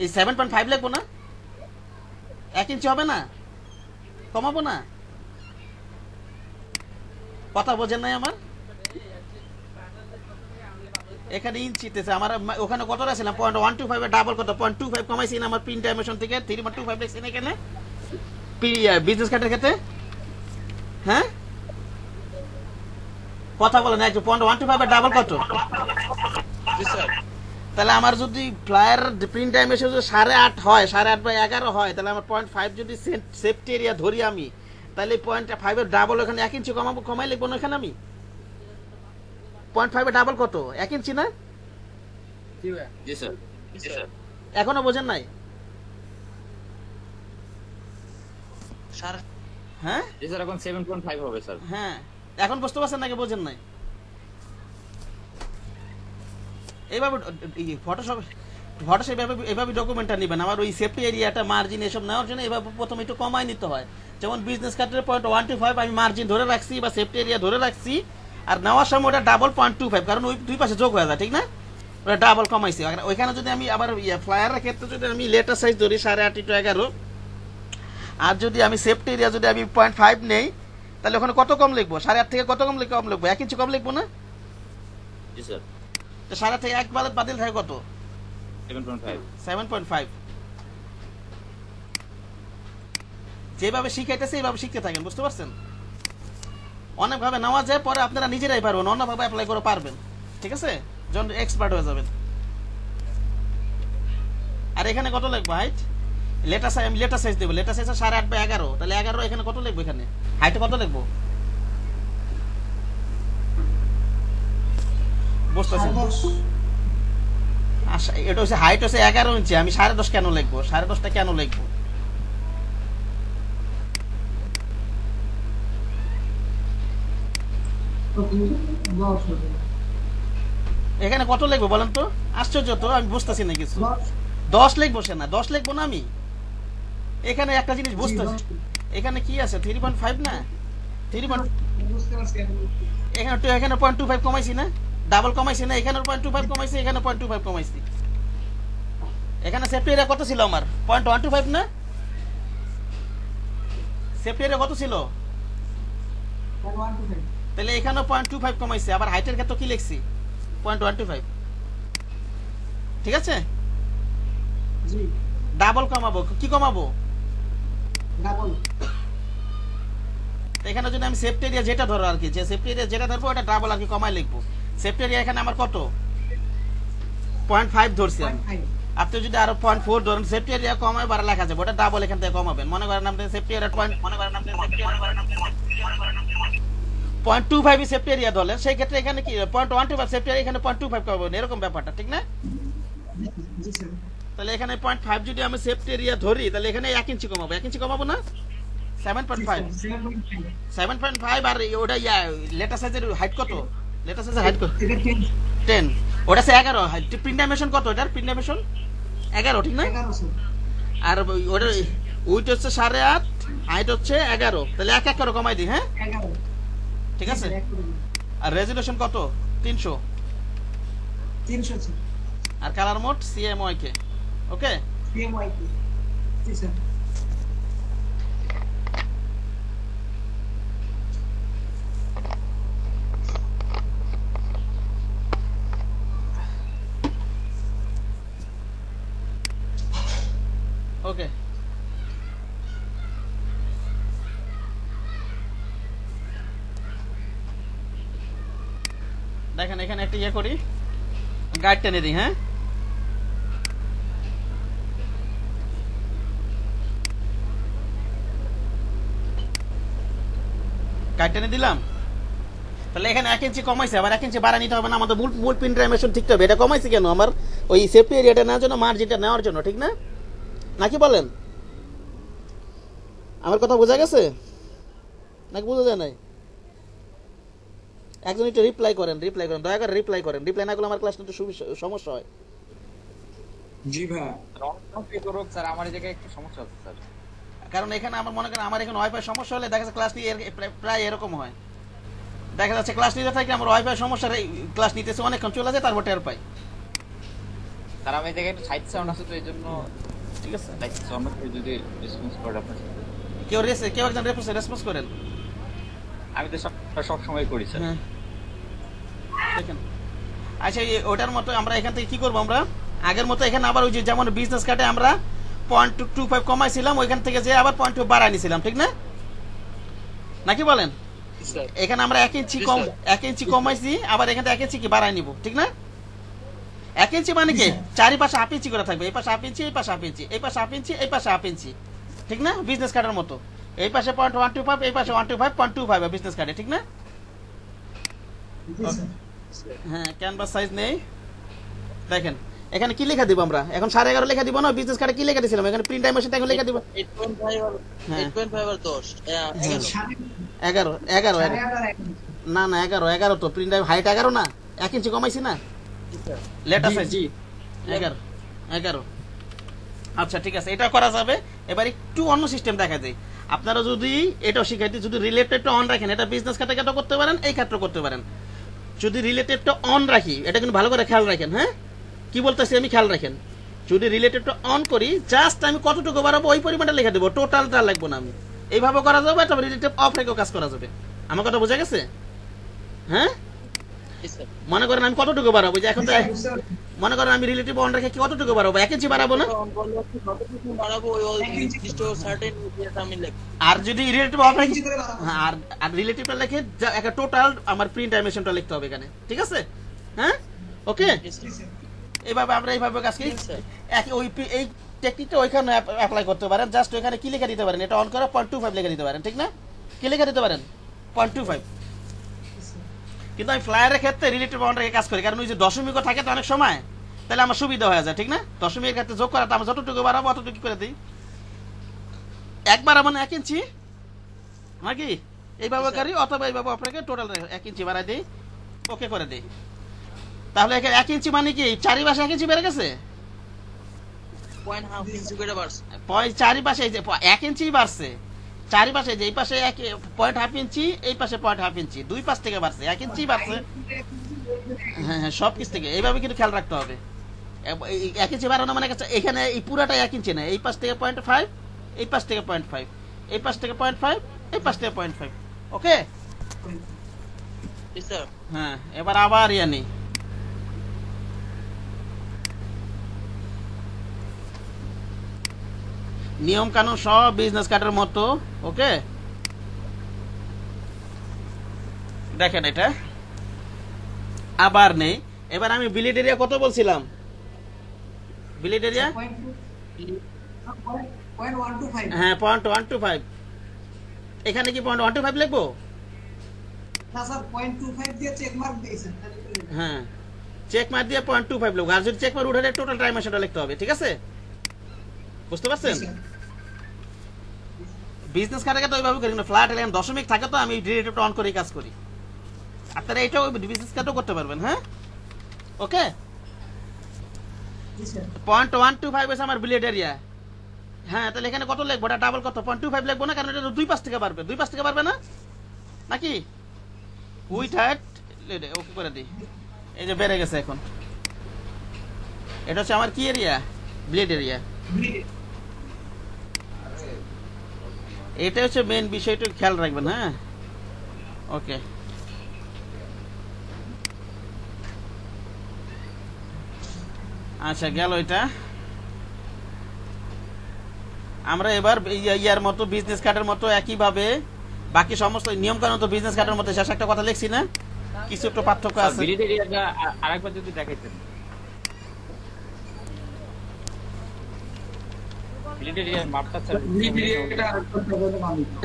এই 7.5 লিখবো না? 1 ইঞ্চি হবে না? কমাবো না? কথা বোঝেন নাই আমার? এখানে ইঞ্চিতে আমার ওখানে কত রাখছিলাম? 0.125 এর ডাবল কত? 0.25 কমাইছি না আমার প্রিন্ট ডাইমেনশন থেকে? 3.25 লিখছি না এখানে বিজনেস কার্ডের ক্ষেত্রে? হ্যাঁ কথা বলেন, একটু 0.125 এর ডাবল কত? জি স্যার। তাহলে আমার যদি ফ্লায়ার প্রিন্ট টাইম এসে যদি 8.5 হয়, 8.5 বা 11 হয়, তাহলে আমার 0.5 যদি সেফটি এরিয়া ধরি আমি, তাহলে 0.5 এর ডাবল এখানে 1 ইঞ্চি কমাই লিখবো না এখানে আমি? 0.5 এর ডাবল কত? 1 ইঞ্চি না? জি ভাই। জি স্যার। জি স্যার। এখনো বোঝেন নাই? সাড়ে হ্যাঁ জি স্যার, এখন 7.5 হবে স্যার। হ্যাঁ, এখন বুঝতে পারছেন নাকি বোঝেন নাই? এইভাবে ফটোশপ এভাবে ডকুমেন্টটা নেবেন। আমার ওই সেফটি এরিয়াটা মার্জিন এসব নেওয়ার জন্য এভাবে প্রথমে একটু কমায় নিতে হয়। যেমন বিজনেস কার্ডের 0.125 আমি মার্জিন ধরে রাখছি বা সেফটি এরিয়া ধরে রাখছি, আর নেওয়ার সময় ওটা ডাবল 0.25, কারণ ওই দুই পাশে যোগ হয়ে যায়, ঠিক না? ওটা ডাবল কমাইছি। ওইখানে যদি আমি আবার ফ্লায়ারের ক্ষেত্রে যদি আমি লেটার সাইজ ধরি 8.5 × 11, আর যদি আমি সেফটি এরিয়া যদি আমি 0.5 নেই, তাহলে ওখানে কত কম লিখবো? 8.5 থেকে কত কম লিখবো? 1 ইঞ্চি কম লিখবো না? জি স্যার। 8.5 থেকে 1 বাতিল থাকে কত? 7.5। যেভাবে শিখাইতেছে এইভাবে শিখতে থাকেন, বুঝতে পারছেন? অনেকভাবে নেওয়া যায়, পরে আপনারা নিজেরাই পারবেন, অন্যভাবে অ্যাপ্লাই করে পারবেন, ঠিক আছে? যখন এক্সপার্ট হয়ে যাবেন। আর এখানে কত লিখবো হাইট? আমি লেটার সাইজ দেবো, লেটার সাইজ 8.5 বা 11, তাহলে 11 এখানে কত লিখবো? এখানে হাইটে কত লিখবো? বুঝতেছেন? আচ্ছা, এটা হচ্ছে হাইট হচ্ছে 11 ইঞ্চি, আমি 10.5 কেন লিখবো? 10.5টা কেন লিখবো? এখানে কত লিখবো বলেন তো? আশ্চর্য তো, আমি বুঝতেছি না কিছু। 10 লিখবো সে না, 10 লিখবো না আমি। এখানে একটা জিনিস বুঝতেছি, এখানে কি আছে? 3.5 না? 3. এখানে 0.25 কমাইছি না? ডাবল কমাইছি না? এখানে 0.25 কমাইছি, এখানে 0.25 কমাইছি। এখানে সেফটি এরিয়া কত ছিল আমার? 0.125 না? সেফটি এরিয়া কত ছিল? তাহলে এখানে 0.25 কমাইছি। আবার হাইটের ক্ষেত্রে কি লিখছি? 0.125, ঠিক আছে? ডাবল কমাবো, কি কমাবো? এখানে যদি আমি সেফটি এরিয়া যেটা ধরো আর কি, যে সেফটি এরিয়া যেটা ধরবো ওটা ডাবল আর কি কমাই লিখবো। সেফটি এরিয়া এখানে আমার কত? 0.5 ধরছি আমি। আপনি যদি আরো 0.4 ধরেন, সেফটি এরিয়া কমায় বাড়া লেখা যাবে, ওটা ডাবল এখান থেকে কমাবেন। মনে করেন আপনি সেফটি এরিয়া 0.25 সেফটি এরিয়া ধরলেন, সেই ক্ষেত্রে এখানে কি 0.125 সেফটি এরিয়া, এখানে 0.25 কমাবেন, এরকম ব্যাপারটা, ঠিক না? তাহলে এখানে 0.5 যদি আমি সেফটি এরিয়া ধরি, তাহলে এখানে 1 ইঞ্চি কমাবো। 1 ইঞ্চি কমাবো না? 7.5 আর ওটা লেটার সাইজের হাইট কত? লেটার সাইজের হাইট কত? 10। ওটা 11 হাইট। প্রিন্ট ডাইমেনশন কত এটার? প্রিন্ট ডাইমেনশন 11, ঠিক না? আর ওটা উইথ হচ্ছে 8.5, হাইট হচ্ছে 11, তাহলে 1 করে কমাই দিই। হ্যাঁ, ঠিক আছে। আর রেজোলিউশন কত? 300। আর কালার মোড CMYK। ওকে, ওকে। দেখেন এখানে একটা ইয়ে করি, গাইড টেনে দিই। হ্যাঁ, গাইড টেনে দিলাম। তাহলে এখানে 1 ইঞ্চি কমাইছে, আবার 1 ইঞ্চি বাড়া নিতে হবে না? আমাদের মূল প্রিন্ট ডাইমেনশন ঠিক হবে। এটা কমাইছি কেন? আমার ওই সেফটি এরিয়াটা নেওয়ার জন্য, মার্জিনটা নেওয়ার জন্য, ঠিক না? নাকি বলেন? আমার কথা বোঝা গেছে নাকি বোঝা যায় নাই? একজন একটু রিপ্লাই করেন, দয়া করে রিপ্লাই করেন। রিপ্লাই না করলে আমার ক্লাস নিতে সমস্যা হয়। জি ভাই। স্যার আমার এই জায়গায় একটু সমস্যা হচ্ছে স্যার, কারণ এখানে আমার মনে করেন আমার এখানে ওয়াইফাই সমস্যা হলে দেখা যাচ্ছে ক্লাস নিয়ে প্রায় এরকম হয়। দেখা যাচ্ছে ক্লাস নিতে থাকি, আমার ওয়াইফাই সমস্যা, ক্লাস নিতেছে অনেকক্ষণ চলে যায়, তারপর টের পাই। স্যার আমি এই জায়গায় একটু সাইড সাউন্ড আছে, তো এই জন্য ঠিক আছে। যদি রেসপন্স করে আপনার কেউ একজন রেসপন্স করেন। আমি তো সব সময় করি স্যার। হ্যাঁ, দেখেন। আচ্ছা, ওটার মতো আমরা এখান থেকে কি করবো? আমরা আগের মতো এখানে আবার ওই যে যেমন বিজনেস কার্ডে আমরা 0.25 কমাইছিলাম, ওইখান থেকে যে আবার 0.2 বাড়াই নিয়েছিলাম, ঠিক না? নাকি বলেন? এখানে আমরা 1 ইঞ্চি কমাইছি, আবার এখান থেকে 1 ইঞ্চি কি বাড়াই নিব, ঠিক না? 1 ইঞ্চি মানে কি চারিপাশে হাফ ইঞ্চি করে থাকবে, এই পাশে হাফ ইঞ্চি, এই পাশে হাফ ইঞ্চি, এই পাশে হাফ ইঞ্চি, এই পাশে হাফ ইঞ্চি, ঠিক না? বিজনেস কার্ডের মতো এই পাশে 0.125, এই পাশে 125.25 বিজনেস কার্ডে, ঠিক না? হ্যাঁ, ক্যানভাস সাইজ নেই। দেখেন এখানে কি লেখা দিব আমরা এখন? 11.5 লেখা দিব না? বিজনেস কার্ডে কি লেখা দিয়েছিলাম? এখানে প্রিন্ট ডাইমেনশনটা এখন লেখা দিব 8.5 আর 10 11 না না 11 তো প্রিন্ট হাইট 11 না, 1 ইঞ্চি কমাইছি না লেটার সাইজ 11। আচ্ছা ঠিক আছে, এটা করা যাবে। এবার একটু অন্য সিস্টেম দেখা যায়। আপনারা যদি এটাও শিখাইতে, যদি রিলেটেডটা অন রাখেন, এটা বিজনেস কার্ডে করতে পারেন, এই ক্ষেত্রে করতে পারেন। যদি রিলেটেডটা অন রাখি, এটা কিন্তু ভালো করে খেয়াল রাখেন। হ্যাঁ, কি বলতেছি আমি, খেয়াল রাখেন। যদি রিলেটেডটা অন করি, জাস্ট আমি কতটুকু বাড়াবো ওই পরিমাণটা লিখে দেবো, টোটালটা লিখবো না আমি। এইভাবে করা যাবে, তবে রিলেটেড অফ রেখেও কাজ করা যাবে। আমার কথা বোঝা গেছে? হ্যাঁ, মনে করেন আমি কতটুকু বাড়াবো, যে এখন তো মনে করেন আমি রিলেটিভ অন রেখে কতটুকু বাড়াবো, 1 ইঞ্চি বাড়াবো না? আর যদি রিলেটিভ অফ রাখি, হ্যাঁ, আর রিলেটিভটা লিখে একটা টোটাল আমার প্রিন্ট ডাইমেনশনটা লিখতে হবে এখানে, ঠিক আছে? হ্যাঁ, ওকে। এইভাবে আমরা এইভাবে কাজ করি। এই টেকনিকটা ওইখানে অ্যাপ্লাই করতে পারেন। জাস্ট ওইখানে কি লিখে দিতে পারেন, এটা অন করে 0.25 লিখে দিতে পারেন, ঠিক না? কি লিখে দিতে পারেন? 0.25। কিন্তু আমি ফ্লায়ারের ক্ষেত্রে রিলেটিভ অন রেখে কাজ করি, কারণ ওই যে দশমিকও থাকে তো অনেক সময়, তাহলে আমার সুবিধা হয়ে যায়, ঠিক না? দশমিকের ক্ষেত্রে যোগ করাটা আমরা যতটুকু বাড়াবো অতটুকু করে দিই। একবার মানে 1 ইঞ্চি নাকি এইভাবে করি, অথবা এইভাবে আপনাকে টোটাল 1 ইঞ্চি বাড়াই দিই, ওকে করে দিই। তাহলে 1 ইঞ্চি মানে কি চারিপাশে 1 ইঞ্চি বেড়ে গেছে, চারিপাশে 1 ইঞ্চি বাড়ছে, চারিপাশে যে এই পাশে 0.5 ইঞ্চি, এই পাশে 0.5 ইঞ্চি, দুই পাশ থেকে বাড়ছে, 1 ইঞ্চি বাড়ছে। হ্যাঁ হ্যাঁ, সব কিছু থেকে এইভাবে কিন্তু খেয়াল রাখতে হবে। 1 ইঞ্চি বাড়ানো মানে এখানে এই পুরাটাই 1 ইঞ্চি না, এই পাশ থেকে 0.5, এই পাশ থেকে 0.5, এই পাশ থেকে 0.5, এই পাশ থেকে 0.5। ওকে, হ্যাঁ। এবার আবার নেই, নিয়ম কানুন সব বিজনেস কার্ডের মতো। ওকে, দেখেন এটা আবার নেই। এবার আমি বিলেট এরিয়া কত বলছিলাম? বিলেট এরিয়া হ্যাঁ 0.125। এখানে কি 0.125 লিখবো? হ্যাঁ, চেক মার্ক দিয়ে 0.25 লিখবো। আর যদি চেক মার্ক উঠে টোটাল ডাইমেনশনটা লিখতে হবে, ঠিক আছে? বুঝতে পারছেন? বিজনেস কার্ডে তো ওইভাবে করি না, ফ্ল্যাট এলাম দশমিক থাকে তো আমি রিলেটিভ অন করে কাজ করি। আপনারা এটাও বিজনেস কার্ডও করতে পারবেন। হ্যাঁ, ওকে। 0.125 আছে আমার বিলেট এরিয়া। হ্যাঁ, তাহলে এখানে কত লিখবো? এটা ডাবল কত? 0.25 লিখবো না, কারণ এটা দুই পাশ থেকে পারবে, দুই পাশ থেকে পারবে না নাকি? উইথ হাইট ওকে করে দিই, এই যে বেড়ে গেছে এখন। এটা হচ্ছে আমার কি এরিয়া? Blade area. এটা হচ্ছে মেন বিষয়টা, খেয়াল রাখবেন। হ্যাঁ, ওকে। আচ্ছা, গেল এটা। আমরা এবার ইয়ার মতো বিজনেস কার্ডের মতো একইভাবে বাকি সমস্ত নিয়ম কানুন তো বিজনেস কার্ডের মতো শেষ একটা কথা লিখছি না, কিছু একটু পার্থক্য আছে। আরেকবার যদি দেখাইতেন।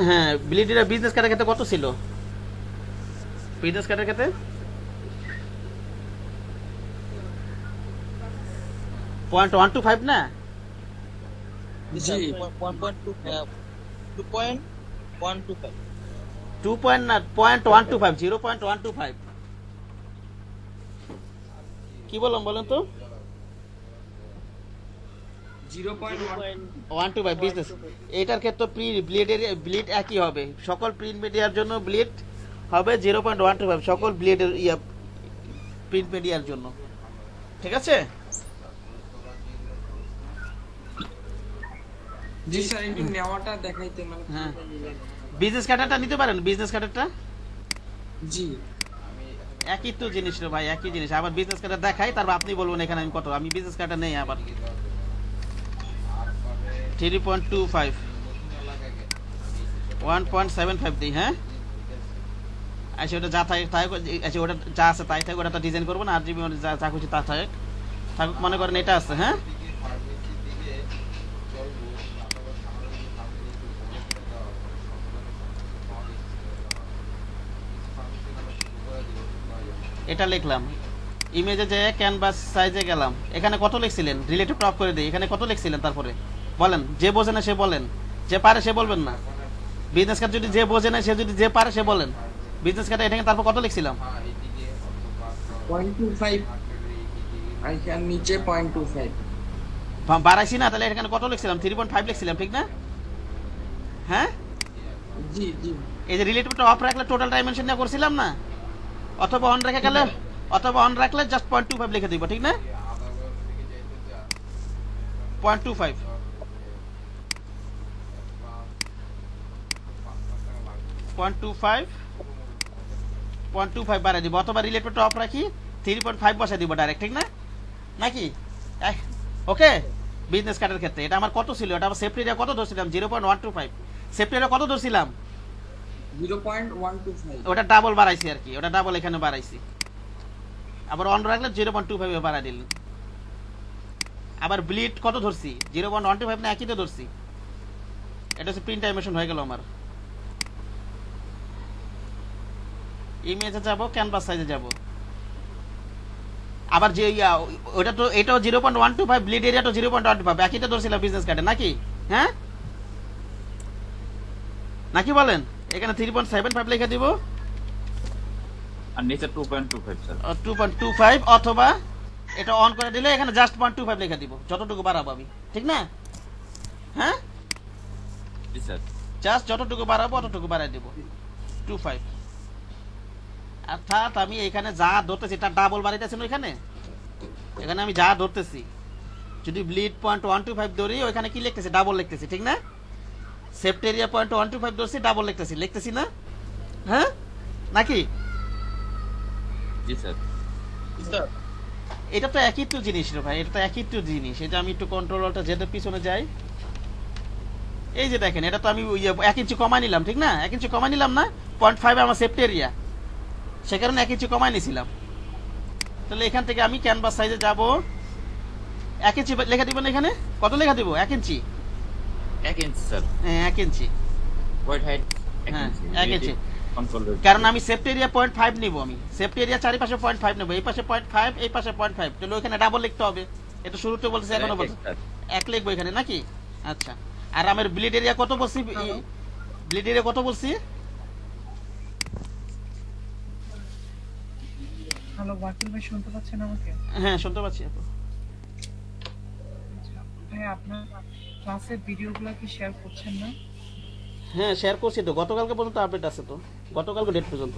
হ্যাঁ, বিলিটিটা বিজনেস কার্ডের ক্ষেত্রে কত ছিল? বিজনেস কার্ডের ক্ষেত্রে 0.125 না? জি, 2.125 0.125 0.125 কি বললাম বলেন তো? 0.125 বিজনেস। এটার ক্ষেত্রে ব্লিড একই হবে, সকল প্রিন্ট মিডিয়ার জন্য ব্লিড হবে 0.125, সকল ব্লিডের প্রিন্ট মিডিয়ার জন্য, ঠিক আছে? জি স্যার, একটু নেওয়াটা দেখাইতে মানে। হ্যাঁ, বিজনেস কার্ডটা নিতে পারেন, বিজনেস কার্ডটা। জি, একই তো জিনিস রে ভাই, একই জিনিস। আবার বিজনেস কার্ডটা দেখাই, তারপর আপনি বলবেন এখানে আমি কত। আমি বিজনেস কার্ডটা নেই, আবার 3.25 1.75 দিই। হ্যাঁ, আচ্ছা, ওটা যা থাকে তাই, আচ্ছা ওটা যা আছে তাই থাকে, ওটা তো ডিজাইন করবো না, আর জিবি যা খুশি তা থাকে। থাকুক, মনে করেন এটা আছে, হ্যাঁ এটা লিখলাম, ইমেজে যে ক্যানভাস সাইজে গেলাম, এখানে কত লিখছিলেন, রিলেটিভ অফ করে দিই, এখানে কত লিখছিলেন, তারপরে বলেন, যে বোঝে না সে বলেন, যে পারে সে বলবেন না, বিজনেস কার্ড যদি যে বোঝে না সে যদি যে পারে সে বলেন, বিজনেস কার্ডে এখানে তারপর কত লিখছিলাম, 0.25 আর এখানে নিচে 0.25 বাড়াইছি না, তাহলে এখানে কত লিখছিলাম, 3.5 লিখছিলাম, ঠিক না? হ্যাঁ, জি জি এই যে রিলেটিভটা অফ রাখলে টোটাল ডাইমেনশন নিয়ে করছিলাম না, অথবা অন রেখে গেলে, অথবা অন রাখলে জাস্ট 0.25 লিখে দিব, ঠিক না? 0.25 0.25 বাড়াই দিব, অথবা রিলেটিভটা অফ রাখি 3.5 বসাই দিব ডাইরেক্ট, ঠিক না? নাকি ওকে? বিজনেস কার্ডের ক্ষেত্রে এটা আমার কত ছিল, এটা আমার সেফটি এরিয়া কত ধরছিলাম, 0.125, সেফটি এরিয়া কত ধরছিলাম, 0.125 ওটা ডাবল বাড়াইছি আর কি, ওটা ডাবল এখানে বাড়াইছি, আবার অন রাখলে 0.25 বাড়াই দিলেন। আবার ব্লিড কত ধরছি, 0.125 না একই তো ধরছি, এটা হচ্ছে প্রিন্ট ডাইমেনশন হয়ে গেল আমার। ইমেজে যাব, ক্যানভাস সাইজে যাব, আবার যে ওটা তো এটাও 0.125, ব্লিড এরিয়া তো 0.125, একই তো ধরছিলাম বিজনেস কার্ডে, নাকি? হ্যাঁ নাকি বলেন? এখানে 3.75 লিখে দিব, আর নিচে 2.25 স্যার, 2.25, অথবা এটা অন করে দিলে এখানে জাস্ট 0.25 লিখে দিব, যতটুকু বাড়াবো আমি, ঠিক না? হ্যাঁ, জি স্যার, জাস্ট যতটুকু বাড়াবো অতটুকু বাড়াই দেব, 25। অর্থাৎ আমি এখানে যা ধরতেছি তার ডাবল বাড়াইতেছি না, এখানে আমি যা ধরতেছি, যদি ব্লিড 0.125 ধরি, ওইখানে কি লিখতেছি, ডাবল লিখতেছি, ঠিক না? সেফটি এরিয়া 0.125 ধরছি, ডাবল লিখতেছি না? হ্যাঁ নাকি? জি স্যার, স্যার এটা তো একই তো জিনিস রে ভাই, এটা তো একই তো জিনিস। এটা আমি একটু কন্ট্রোলটা যেতে পিছনে যাই, এই যে দেখেন, এটা তো আমি 1 ইঞ্চি কমাই নিলাম, ঠিক না? 1 ইঞ্চি কমাই নিলাম না, 0.5 আমার সেফটি এরিয়া, সে কারণে 1 ইঞ্চি কমাই নিয়েছিলাম। তাহলে এখান থেকে আমি ক্যানভাস সাইজে যাব, 1 ইঞ্চি লেখা দিব না, এখানে কত লেখা দিব, 1 ইঞ্চি, 1 ইঞ্চি স্যার, হ্যাঁ 1 ইঞ্চি, হোয়াইট হাইট হ্যাঁ 1 ইঞ্চি, কন্ট্রোল, কারণ আমি সেফটি এরিয়া 0.5 নিব, আমি সেফটি এরিয়া চারিপাশে 0.5 নেব, এই পাশে 0.5, এই পাশে 0.5, তাহলে ওখানে ডাবল লিখতে হবে, এটা শুরুতে বলতেছি, এখনো বলছি 1 লিখবো এখানে, নাকি? আচ্ছা, আর আমার ব্লিড এরিয়া কত বলছি, ব্লিড এরিয়া কত বলছি, হ্যালো ওয়াকিল ভাই, শুনতে পাচ্ছেন আমাকে? হ্যাঁ শুনতে পাচ্ছি। ভাই আপনার ক্লাসের ভিডিওগুলো কি শেয়ার করছেন না? হ্যাঁ শেয়ার করছি তো, গতকালকে পর্যন্ত আপডেট আছে তো, গতকালকে ডেট পর্যন্ত।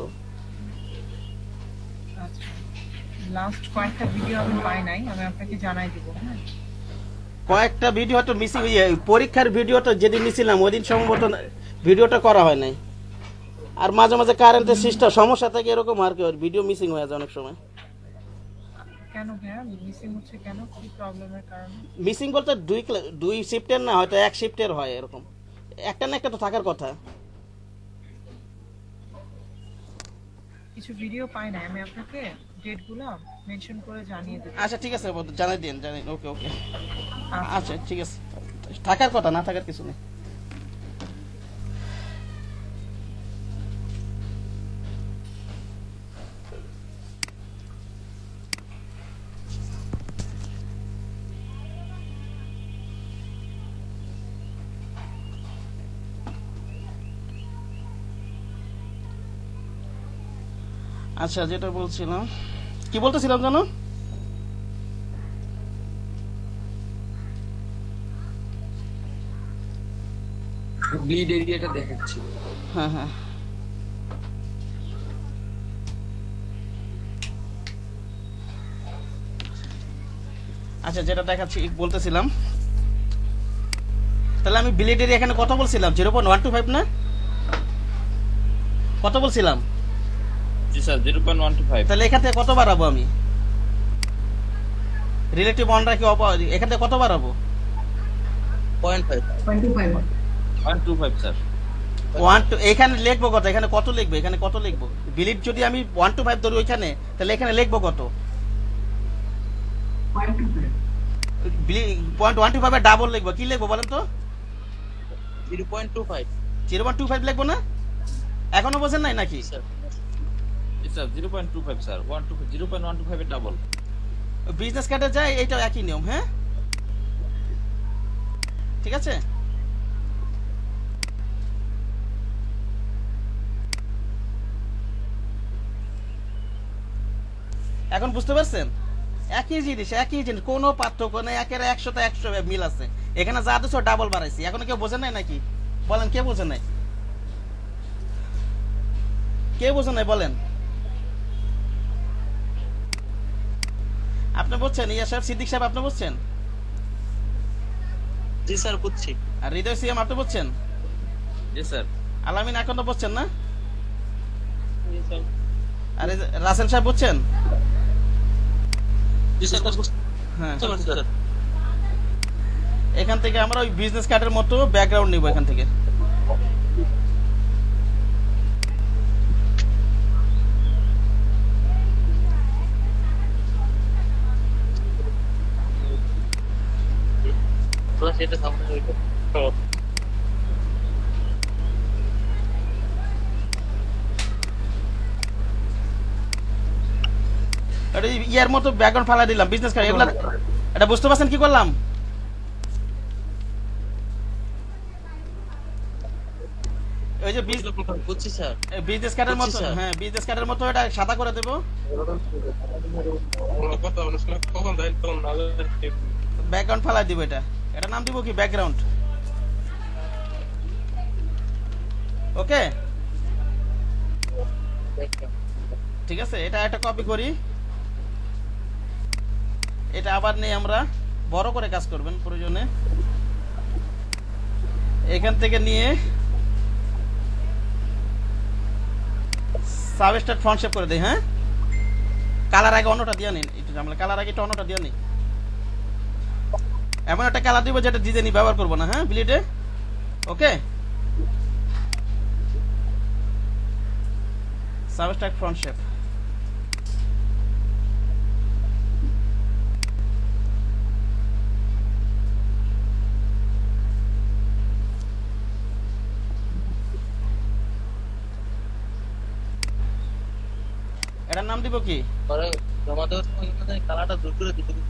আচ্ছা, লাস্ট কয়েকটা ভিডিও আমি পাই নাই, আমি আপনাকে জানাই দিব। হ্যাঁ, কয়েকটা ভিডিও হয়তো মিসিং, পরীক্ষার ভিডিওটা যেদিন নিছিলাম ওই দিন সম্ভবত ভিডিওটা করা হয় নাই, আর মাঝে মাঝে কারেন্টের সিস্টেম সমস্যা থাকে, এরকম আর কি, ভিডিও মিসিং হয়ে যায় অনেক সময়। কেন ভাইয়া মিসিং হচ্ছে, কেন, কি প্রবলেমের কারণে? মিসিং বলতে দুই শিফটের না, হয়তো 1 শিফটের হয়, এরকম একটা না একটা তো থাকার কথা। কিছু ভিডিও পাই নাই, আমি আপনাকে ডেটগুলো মেনশন করে জানিয়ে দেব। আচ্ছা ঠিক আছে, জানাই দিন, ওকে ওকে, আচ্ছা ঠিক আছে, থাকার কথা, না থাকার কিছু নেই। আচ্ছা, যেটা বলছিলাম, কি বলতেছিলাম জানো, ব্লিড এরিয়াটা দেখাচ্ছি। হ্যাঁ হ্যাঁ, আচ্ছা যেটা দেখাচ্ছি বলতেছিলাম, তাহলে আমি ব্লিড এরিয়া এখানে কত বলছিলাম, 0.125 না, কত বলছিলাম? জি স্যার, 0.125। তাহলে এখান থেকে কত বাড়াবো আমি, রিলেটিভ অন রাখি, এখান থেকে কত বাড়াবো, 0.25 স্যার। 1 এখানে লিখবো কত, এখানে কত লিখবো, এখানে কত লিখবো, ব্লিড যদি আমি 125 ধরি ওইখানে, তাহলে এখানে লিখবো কত, 0.25 0.125 এর ডাবল লিখবো, কি লিখবো বলেন তো? 0.25 0.25 লিখবো না? এখনো বোঝেন নাই নাকি? স্যার 0.25 স্যার 0.125 এর ডাবল। বিজনেস কার্ডে যায় এইটাও একই নিয়ম। হ্যাঁ ঠিক আছে। এখন বুঝতে পারছেন? একই জিনিস, কোনো পার্থক্য নেই, একের 100তে 100 মিল আছে। এখানে যা দিছো ডাবল বাড়াইছি। এখন কেউ বোঝেন নাই নাকি? বলেন কে বোঝেন নাই? কে বোঝেন নাই বলেন? আপনি বুঝছেন? ইয়া সাহেব, সিদ্দিক সাহেব আপনি বুঝছেন? জি স্যার বুঝছি। আর হৃদয় সিএম আপনি বুঝছেন? জি স্যার। আলামিন এখন তো বুঝছেন না? জি স্যার। আর রাসেল সাহেব বুঝছেন? জি স্যার হ্যাঁ। বুঝতে স্যার। এখান থেকে আমরা ওই বিজনেস কার্ডের মতো ব্যাকগ্রাউন্ড নিব এখান থেকে। প্লাস এটা সামনে হইতো। এটা ইয়ার মতো ব্যাকগ্রাউন্ড ফালা দিলাম বিজনেস কার্ড। এগুলা এটা বুঝতে পারছেন কি করলাম? ওই যে বুঝছি স্যার। বিজনেস কার্ডের মতো, বুঝছি, স্যার। হ্যাঁ বিজনেস কার্ডের মতো এটা সাদা করে দেব। কথা অনুষ্ঠান কখন যাই তখন না যাই। ব্যাকগ্রাউন্ড ফালা দিব এটা। এটা নাম দিব কি? ব্যাকগ্রাউন্ড। ওকে ঠিক আছে। এটা একটা কপি করি। এটা আবার নেই, আমরা বড় করে কাজ করবেন প্রয়োজনে। এখান থেকে নিয়ে সাবস্টার ফন্ট শেপ করে দেই। হ্যাঁ কালার আগে অন্যটা দিয়ে নিন, একটু ঝামেলা। কালার আগে একটু অন্যটা দিয়ে নিই। এমন একটা কালার দিব যেটা ডিজাইন ব্যবহার করবো না। হ্যাঁ বিলিটে ওকে। সাবস্টার ফন্ট শেপ। এটার নাম দিব কি? পরে জমা দেওয়ার সময় কিন্তু কালারটা দূর করে দিতে হবে।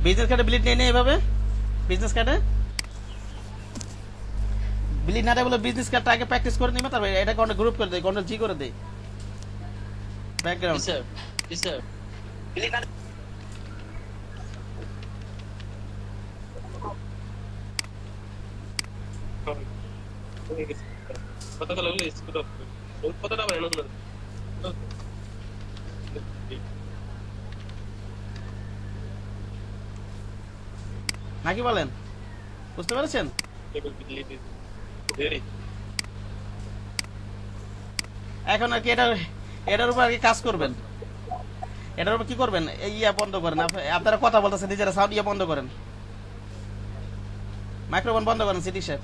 বিজনেস কার্ডে বিলিট নেই এভাবে। বিজনেস কার্ডে বিলিট না বলে বিজনেস কার্ডটা আগে প্র্যাকটিস করে নিবে, তারপর এটা কোন গ্রুপ করে দেই, কোন জি করে দেই ব্যাকগ্রাউন্ড। স্যার জি স্যার। কতগুলো স্কুল কতটা বানানো হলো? নাকি বলেন? বুঝতে পেরেছেন? এখন আর কি এটার উপর আর কি কাজ করবেন। এটার উপর কি করবেন? এই ইয়া বন্ধ করেন। আপনারা কথা বলতেছেন নিজেরা, সাউন্ড ইয়া বন্ধ করেন, মাইক্রোফোন বন্ধ করেন সিটি সাহেব।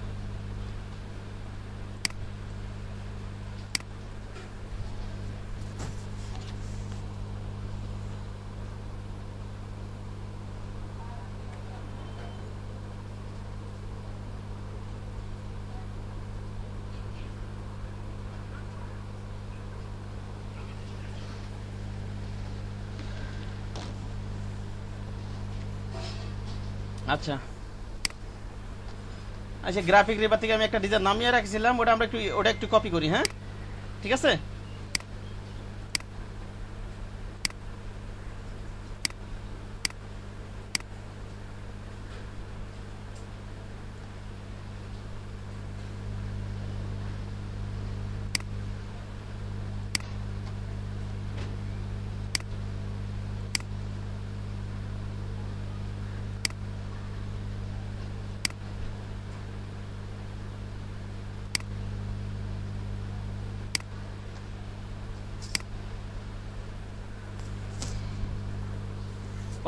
আচ্ছা আচ্ছা, গ্রাফিক রিভার থেকে আমি একটা ডিজাইন নামিয়ে রাখছিলাম, ওটা একটু কপি করি। হ্যাঁ ঠিক আছে।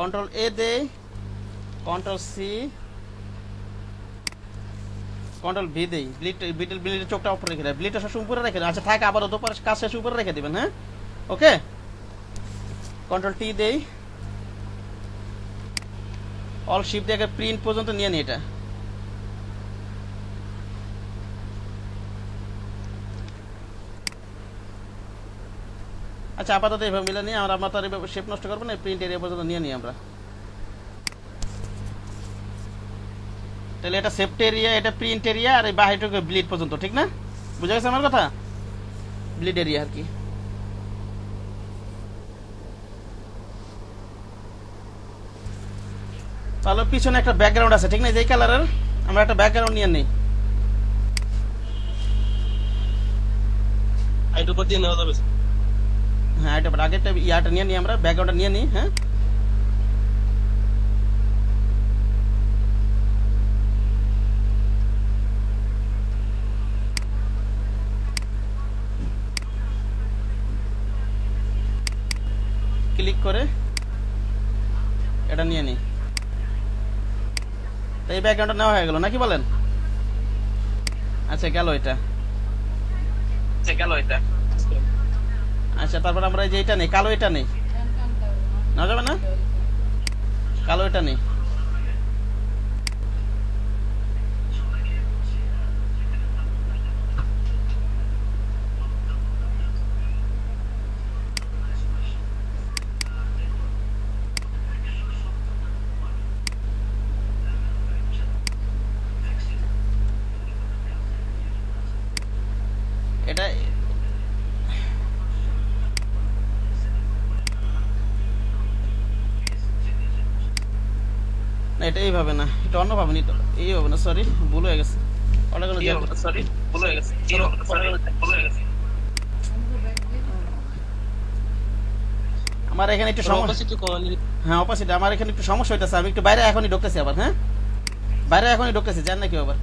কন্ট্রোল এ দেই, কন্ট্রোল সি, কন্ট্রোল ভি দেই, ব্লিডের চোখটা উপরে রেখে দেয়, ব্লিডটা সব উপরে রেখে দেয়। আচ্ছা থাক, আবার তো পরে কাজ শেষ উপরে রেখে দিবেন। হ্যাঁ ওকে, কন্ট্রোল টি দেই, অল শিপ দিয়ে প্রিন্ট পর্যন্ত নিয়ে নিই এটা। আচ্ছা আপাতত এইভাবে মিলে নিই আমরা, তো এইভাবে শেপ নষ্ট করবো না, প্রিন্ট এরিয়া পর্যন্ত নিয়ে নিই আমরা। তাহলে এটা সেফটি এরিয়া, এটা প্রিন্ট এরিয়া, আর এই বাহিরটুকু ব্লিড পর্যন্ত, ঠিক না? বুঝা গেছে আমার কথা? ব্লিড এরিয়া আর কি। তাহলে পিছনে একটা ব্যাকগ্রাউন্ড আছে, ঠিক না? এই কালারের আমরা একটা ব্যাকগ্রাউন্ড নিয়ে নিই। আইটার উপর দিয়ে নেওয়া যাবে। হ্যাঁ এটা আগেরটা ইয়াটা নিয়ে নিই আমরা, ব্যাকগ্রাউন্ডটা নিয়ে নিই। হ্যাঁ ক্লিক করে এটা নিয়ে নিই। তো এই ব্যাকগ্রাউন্ডটা নেওয়া হয়ে গেল নাকি বলেন? আচ্ছা গেল এটা। আচ্ছা তারপর আমরা এই যে এটা নেই, কালো এটা নেই, নেওয়া যাবে না? কালো এটা নেই। এটা না, এটা এইভাবে না, এটা অন্যভাবে নিতে হবে, এইভাবে না, সরি ভুল হয়ে গেছে। আমার এখানে একটু সমস্যা, হ্যাঁ অপোজিট, আমার এখানে একটু সমস্যা হইতেছে, আমি একটু বাইরে এখনই ঢুকতেছি আবার। হ্যাঁ বাইরে এখনই ঢুকতেছি, জান না কি আবার।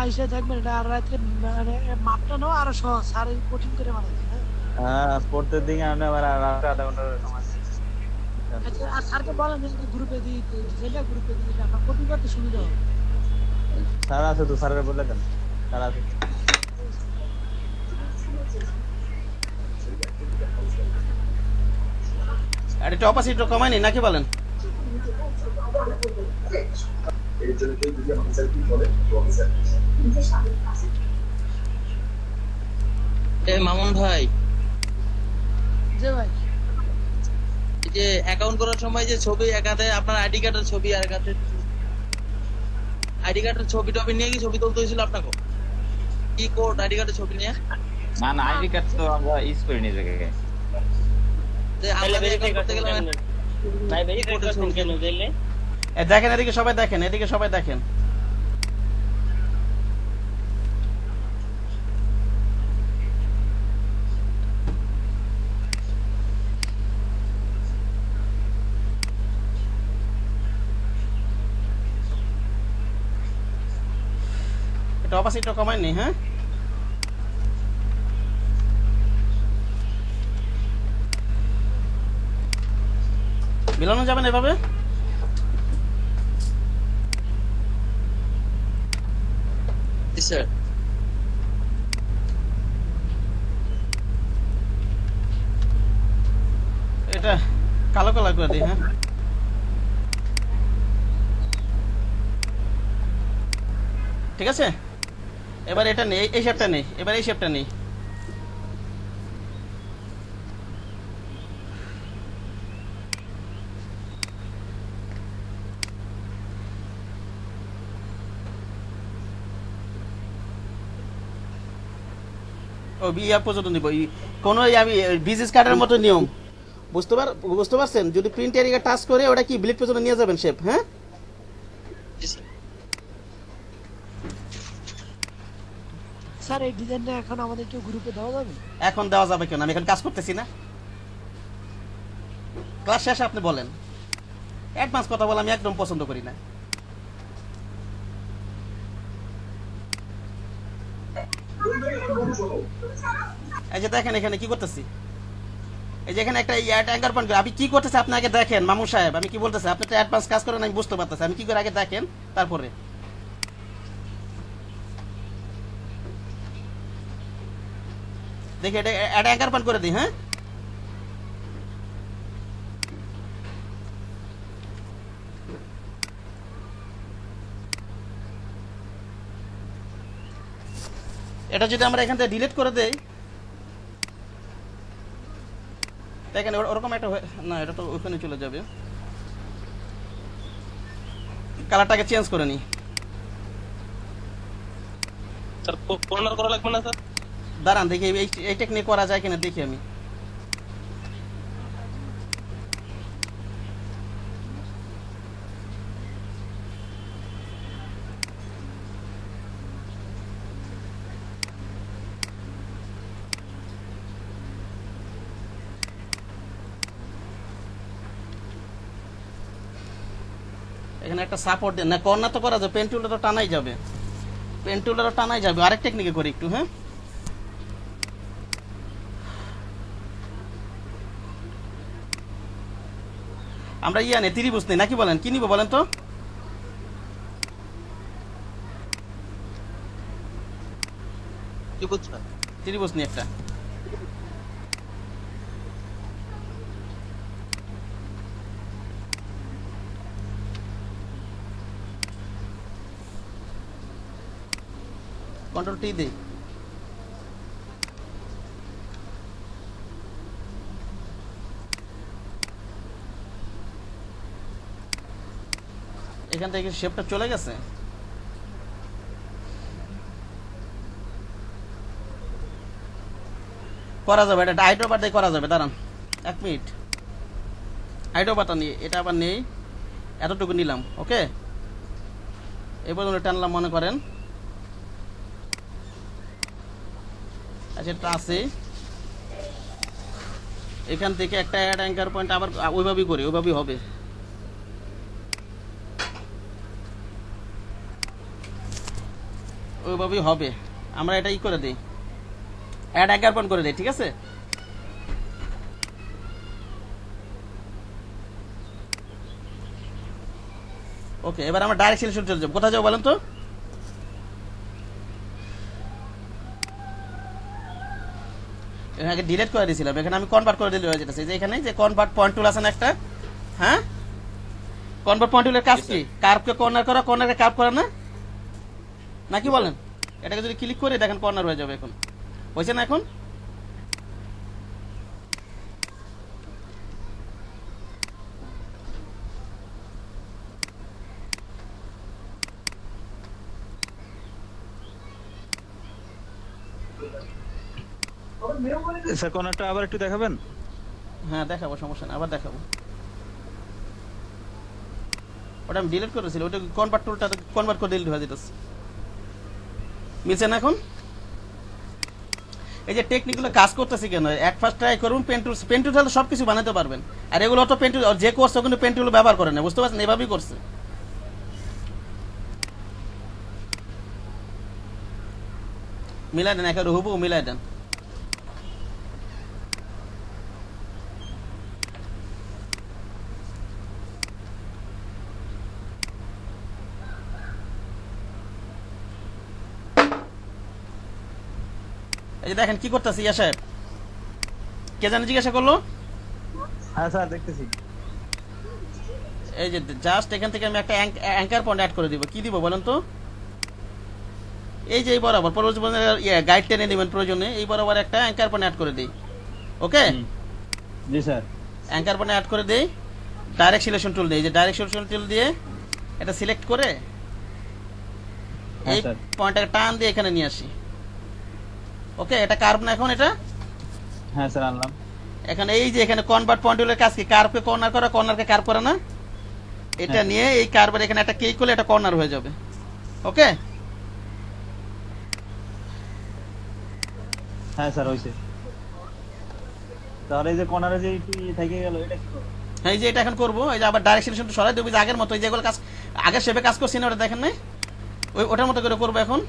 আইসা থাকবেন, এটা আর রাতে মানে মাপটা নাও আরো সহজ, আর কঠিন করে বানাইছে। হ্যাঁ পড়তে দিকে আমরা রাতে আধা ঘন্টার সময়। আচ্ছা আর স্যারকে বলেন গ্রুপে দিই, যেটা গ্রুপে দিই আমরা কপি করতে সুবিধা হবে। স্যার আছে তো, স্যারের বলে দেন, স্যার আছে। আর এটা অপোজিটটা কমাই নি নাকি বলেন? মামুন ভাই, যে ভাই এই যে অ্যাকাউন্ট করার সময় যে ছবি, এক হাতে আপনার আইডি কার্ডের ছবি আর এক হাতে আইডি কার্ডের ছবি টবি নিয়ে কি ছবি তুলতে হয়েছিল আপনাকে? কি কোড আইডি কার্ডের ছবি নিয়ে? না না, আইডি কার্ড তো আমরা ইউজ করি নি জায়গায়। আমরা ভেরিফাই করতে গেলাম ভাই, ভেরিফাই করছেন কেন দিলে? দেখেন এদিকে সবাই দেখেন, এদিকে সবাই দেখেন। এটা অপাসিটিটা কমাই নি। হ্যাঁ মিলানো যাবে না এভাবে? স্যার এটা কালো কালার করে দিই। হ্যাঁ ঠিক আছে, এবার এটা নেই, এই শেপটা নেই, এবার এই শেপটা নেই। ও বিয়া পর্যন্ত নিব, কোনো আমি বিজনেস কার্ডের মতো নিয়ম বুঝতে পারছেন? যদি প্রিন্ট এরিয়া টাচ করে ওটা কি ব্লিড পর্যন্ত নিয়ে যাবেন শেপ। হ্যাঁ স্যার এই ডিজাইনটা এখন আমাদের একটু গ্রুপে দেওয়া যাবে? এখন দেওয়া যাবে কেন, আমি এখন কাজ করতেছি না। ক্লাস শেষে আপনি বলেন। অ্যাডভান্স কথা বলে আমি একদম পছন্দ করি না। এই যে দেখেন এখানে কি করতেছি, এই যে এখানে একটা অ্যাঙ্কার পয়েন্ট, আপনি কি করতেছে আপনি আগে দেখেন মামু সাহেব, আমি কি বলতেছি, আপনি তো অ্যাডভান্স কাজ করেন আমি বুঝতে পারতেছি, আমি কি করে আগে দেখেন তারপরে। দেখি এটা অ্যাঙ্কার পয়েন্ট করে দিই। হ্যাঁ, এটা যদি আমরা এখান থেকে ডিলিট করে দেই, দেখেন ওরকম একটা না, এটা তো ওখানে চলে যাবে। কালারটাকে চেঞ্জ করে নিই। স্যার কর্নার করা লাগবে না স্যার? দাঁড়ান দেখি এই টেকনিক করা যায় কিনা দেখি আমি। এখানে একটা সাপোর্ট দেন না, কর্নার তো করা যাবে, পেন টুলটা তো টানাই যাবে, পেন টুলটা তো টানাই যাবে। আরেক টেকনিকে করি একটু। হ্যাঁ, আমরা নেই ত্রিভুজ নেই নাকি, বলেন কি নিব বলেন তো? ত্রিভুজ নিই একটা। কন্ট্রোল টি দেই। এখান থেকে শেপটা চলে গেছে। করা যাবে, এটা আইড্রো বার দিয়ে করা যাবে। দাঁড়ান 1 মিনিট, আইড্রো বারটা নিয়ে এটা আবার নেই, এতটুকু নিলাম। ওকে, এবার টানলাম মনে করেন। আচ্ছা, এটা আছে, এখান থেকে একটা অ্যাড অ্যাঙ্কার পয়েন্ট আবার ওইভাবেই করি, ওইভাবেই হবে। ওইভাবেই হবে, আমরা এটা করে দিই, অ্যাড অ্যাঙ্কার পয়েন্ট করে দিই। ঠিক আছে, ওকে। এবার আমরা ডাইরেক্ট সিলেকশন চলে যাবো। কোথায় যাবো বলেন তো? আগে ডিলিট করে দিয়েছিলাম, এখানে আমি কনভার্ট করে দিলে হয়ে যেতেছে। যে এখানে যে কনভার্ট পয়েন্ট টুল আছে না একটা, হ্যাঁ, কনভার্ট পয়েন্ট টুলের কাজ কি? কার্ভকে কর্নার করা, কর্নারকে কার্ভ করা না, নাকি বলেন? এটাকে যদি ক্লিক করে দেখেন কর্নার হয়ে যাবে। এখন হয়েছে না? এখন স্যার কর্নারটা আবার একটু দেখাবেন? হ্যাঁ দেখাবো, সমস্যা নেই, আবার দেখাবো। ওটা আমি ডিলিট করেছিল, ওটা কনভার্ট টুলটা কনভার্ট করে ডিলিট হয়ে যেতেছে। মিলছে না এখন? এই যে টেকনিকগুলো কাজ করতেছি কেন, এক ফার্স্ট ট্রাই করুন পেন টুল। পেন টুল তাহলে সবকিছু বানাতে পারবেন, আর এগুলো তো পেন টুল যে করছে কিন্তু পেন টুল ব্যবহার করে না, বুঝতে পারছেন? এভাবেই করছে। মিলাই দেন, একেবারে হুবহু মিলাই দেন। এই যে দেখেন কি করতেছি। ইয়া সাহেব, কে জানি জিজ্ঞাসা করলো? হ্যাঁ স্যার দেখতেছি। এই যে জাস্ট এখান থেকে আমি একটা অ্যাঙ্কার পয়েন্ট অ্যাড করে দিব। কি দিব বলেন তো? এই যে এই বরাবর গাইড টেনে নেবেন প্রয়োজনে, এই বরাবর একটা অ্যাঙ্কার পয়েন্ট অ্যাড করে দিই। ওকে জি স্যার, অ্যাঙ্কার পয়েন্ট অ্যাড করে দেই। ডাইরেক্ট সিলেকশন টুল দিই, যে ডাইরেক্ট সিলেকশন টুল দিয়ে এটা সিলেক্ট করে এই পয়েন্টটাকে টান দিয়ে এখানে নিয়ে আসি। ওকে, এটা কার্ভ না এখন? এটা হ্যাঁ স্যার আনলাম। এখানে এই যে এখানে কনভার্ট পয়েন্ট টুলের কাজ কি? কার্ভকে কর্নার করা, কর্নারকে কার্ভ করা না? এটা নিয়ে এই কার্ভের এখানে একটা ক্লিক করলে এটা কর্নার হয়ে যাবে। ওকে, হ্যাঁ স্যার হইছে। তাহলে এই যে কর্নারে যে একটু থেকে গেল এটা কি করব? এই যে এটা এখন করবো, এই যে আবার ডাইরেকশন একটু সরাই দেবো, যে আগের মতো যেগুলো কাজ আগের শেপে কাজ করছি না ওটা দেখেন নাই, ওটার মতো করে করবো এখন।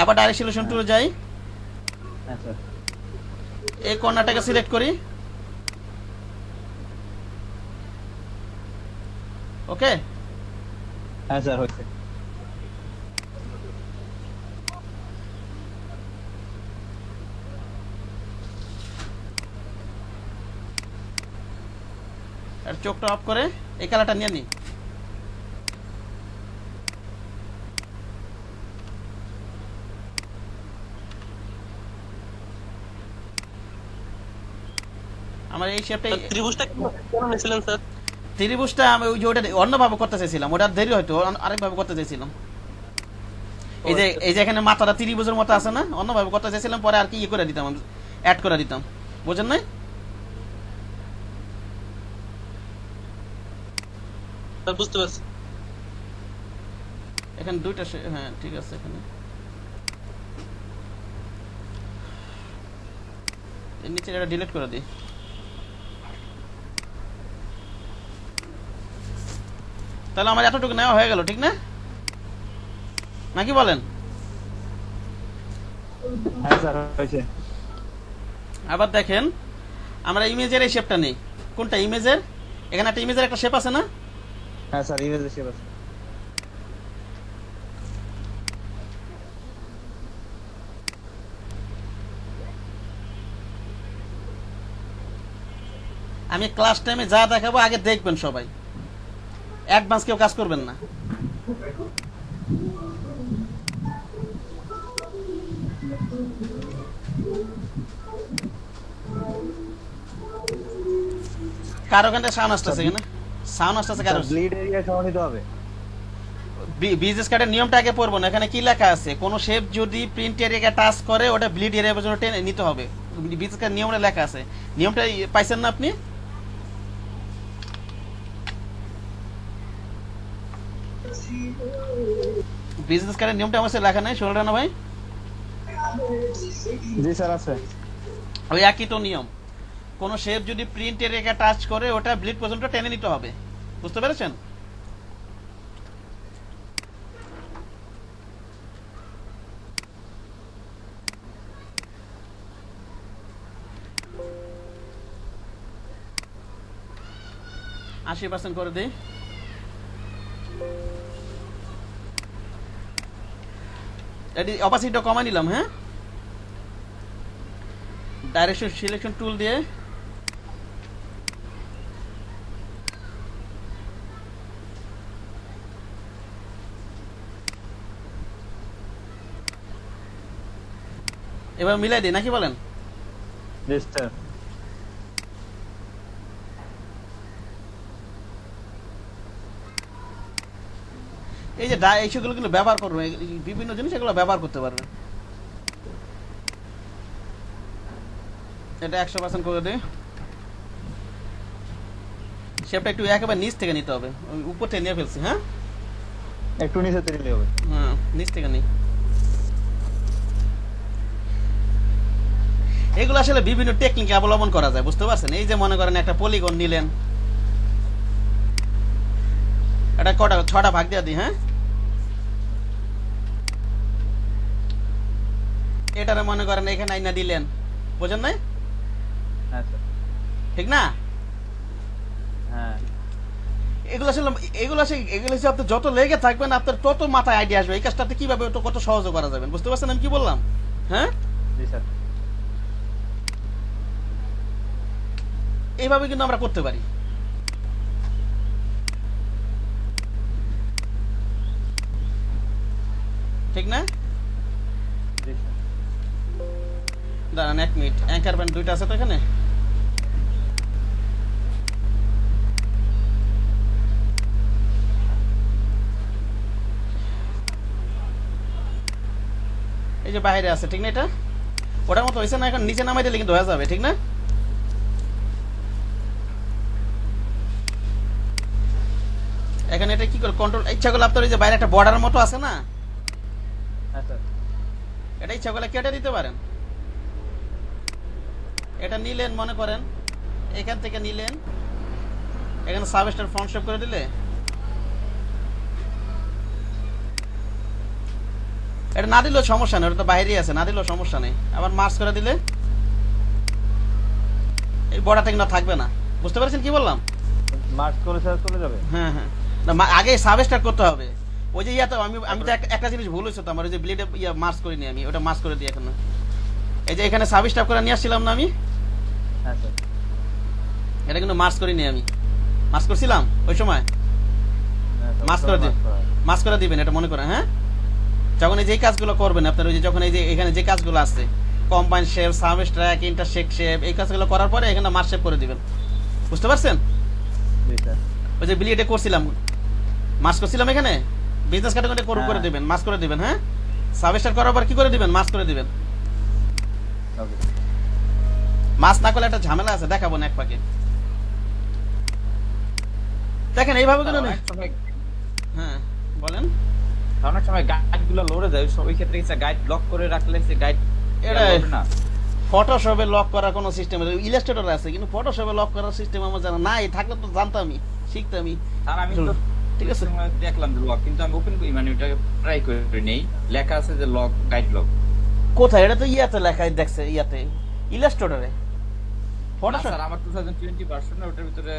আবার ডাইরেক্ট সিলেকশন টুলে যাই, হ্যাঁ স্যার। এই কর্নারটাকে সিলেক্ট করি, ওকে। হ্যাঁ স্যার হইছে। আর চোখটা অফ করে এই কালারটা নিয়ে নি। আমার এই শেপটা ত্রিভুজটা কেন নিয়েছিলেন স্যার? ত্রিভুজটা আমি ওই যে ওটা অন্যভাবে করতে চাইছিলাম, ওটা দেরি হয়তো আরেকভাবে করতে চাইছিলাম। এই যে এখানে মাথাটা ত্রিভুজের মতো আছে না, অন্যভাবে করতে চাইছিলাম, পরে আর কি ইয়ে করে দিতাম, অ্যাড করে দিতাম, বুঝেন নাই? বুঝতে পারছি। এখানে দুইটা হ্যাঁ ঠিক আছে। এখানে এর নিচে এটা ডিলিট করে দিই। তাহলে আমার এতটুকু নেওয়া হয়ে গেল, ঠিক না নাকি বলেন? হ্যাঁ স্যার হইছে। আবার দেখেন আমরা ইমেজের এই শেপটা নেই, কোনটা ইমেজের, এখানে একটা ইমেজের একটা শেপ আছে না? হ্যাঁ স্যার ইমেজের শেপ আছে। আমি ক্লাস টাইমে যা দেখাবো আগে দেখবেন সবাই, অ্যাডভান্স কেউ কাজ করবেন না। কারো ওখানে সাউন্ড আসতেছে, এখানে সাউন্ড আসতেছে কারো। ব্লিড এরিয়া সহ নিতে হবে। বিজনেস কার্ডের নিয়মটা আগে পড়বো না, এখানে কি লেখা আছে, কোন শেপ যদি প্রিন্ট এরিয়া টাচ করে ওটা ব্লিড এরিয়া পর্যন্ত টেনে নিতে হবে, বিজনেস কার্ড নিয়মটা লেখা আছে। নিয়মটা পাইছেন না আপনি? বিজনেস কার্ডের নিয়মটা আমার কাছে লেখা নাই, শোনা না ভাই? জি স্যার আছে। ওই একই তো নিয়ম, কোন শেপ যদি প্রিন্ট এরিয়া টাচ করে ওটা ব্লিড পর্যন্ত টেনে নিতে হবে, বুঝতে পেরেছেন? আশি % করে দিই। অপাসিটিটা কমাই নিলাম, হ্যাঁ। ডাইরেকশন সিলেকশন টুল দিয়ে এবার মিলাই দিই নাকি বলেন? Yes sir. এই যে এইগুলো কিন্তু ব্যবহার করবে, বিভিন্ন জিনিস এগুলো ব্যবহার করতে পারবে। এটা 100% করে দিই। শেপটা একটু একেবারে নিচ থেকে নিতে হবে, উপর থেকে নিয়ে ফেলছি। হ্যাঁ একটু নিচে নিলে হবে। হ্যাঁ নিচ থেকে নেই। এগুলো আসলে বিভিন্ন টেকনিক অবলম্বন করা যায়, বুঝতে পারছেন? এই যে মনে করেন একটা পলিগন নিলেন, এটা কটা 6টা ভাগ দিয়ে দিই। হ্যাঁ এটারে মনে করেন এখানে আইনা দিলেন, বুঝেন নাই? হ্যাঁ স্যার ঠিক না? হ্যাঁ এগুলো আপনি যত লেগে থাকবেন আপনার তত মাথায় আইডিয়া আসবে এই কাজটাতে কিভাবে কত সহজে করা যাবে, বুঝতে পারছেন আমি কি বললাম? হ্যাঁ জি স্যার। এইভাবে কিন্তু আমরা করতে পারি। ঠিক না? দাঁড়ান 1 মিনিট, অ্যাঙ্কার ব্যান্ড 2টা আছে তো এখানে। এই যে বাইরে আছে, ঠিক না? এটা ওটার মতো হয়েছে না, এখন নিচে নামাই দিলে কিন্তু হয়ে যাবে, ঠিক না? এখানে এটা কি করে কন্ট্রোল, ইচ্ছা করলে আপনার এই যে বাইরে একটা বর্ডারের মতো আছে না, হ্যাঁ স্যার এটা ইচ্ছা করলে কেটে দিতে পারেন। এটা নিলেন মনে করেন এখান থেকে নিলেন, এখানে সাবস্টার ফন্ট শেপ করে দিলে এটা না দিলেও সমস্যা নেই, ওটা তো বাইরেই আছে, না দিলেও সমস্যা নেই। আবার মার্জ করে দিলে এই বর্ডারটা কিন্তু থাকবে না। বুঝতে পারছেন কি বললাম? মার্চ করে স্যার চলে যাবে। হ্যাঁ হ্যাঁ, না আগে সাবস্টার করতে হবে। ওই যে ইয়াতে আমি তো একটা জিনিস ভুল হয়েছে তো আমার, ওই যে ব্লেডে ইয়া মার্জ করিনি আমি, ওটা মার্জ করে দিই এখন। এই যে এখানে সাবস্টার করে নিয়ে আসছিলাম না আমি, হ্যাঁ স্যার, এটা কিন্তু মার্জ করিনি আমি। মার্জ করছিলাম ওই সময়, মার্জ করে দিন, মার্জ করে দিবেন এটা মনে করেন। হ্যাঁ, যখন এই যে কাজগুলো করবেন আপনার, ওই যে যখন এই যে এখানে যে কাজগুলো আছে combine shape, subtract, intersect shape, এই কাজগুলো করার পরে এখানে মার্জ শেপ করে দিবেন। বুঝতে পারছেন? ওই যে ব্লেডে করছিলাম, মার্জ করছিলাম এখানে, বিজনেস ক্যাটাগরি করে দিবেন, মার্জ করে দিবেন। হ্যাঁ, সাবস্টার করার পর কি করে দিবেন? মার্জ করে দিবেন। মার্জ না করলে একটা ঝামেলা আছে, দেখাবো না এক পাকে। দেখেন এইভাবে কিন্তু হ্যাঁ বলেন, অনেক সময় গাইডগুলো লড়ে যায়, ওই ক্ষেত্রে গাইড ব্লক করে রাখলে সে গাইড এটা ফটোশপে লক করার কোনো সিস্টেম ইলাস্ট্রেটরে আছে, কিন্তু ফটোশপে লক করার সিস্টেম আমার জানা নাই, থাকলে তো জানতামই, শিখতামই। আর আমি তো ঠিক আছে দেখলাম যে লক, কিন্তু আমি ওপেন করি মানে ওটাকে ট্রাই করে নেই, লেখা আছে যে লক, গাইড লক। কোথায়? এটা তো ইয়াতে লেখাই দেখছে, ইয়াতে ইলাস্ট্রেটরে। ফটোশপ স্যার আমার 2020 ভার্সনে ওটার ভিতরে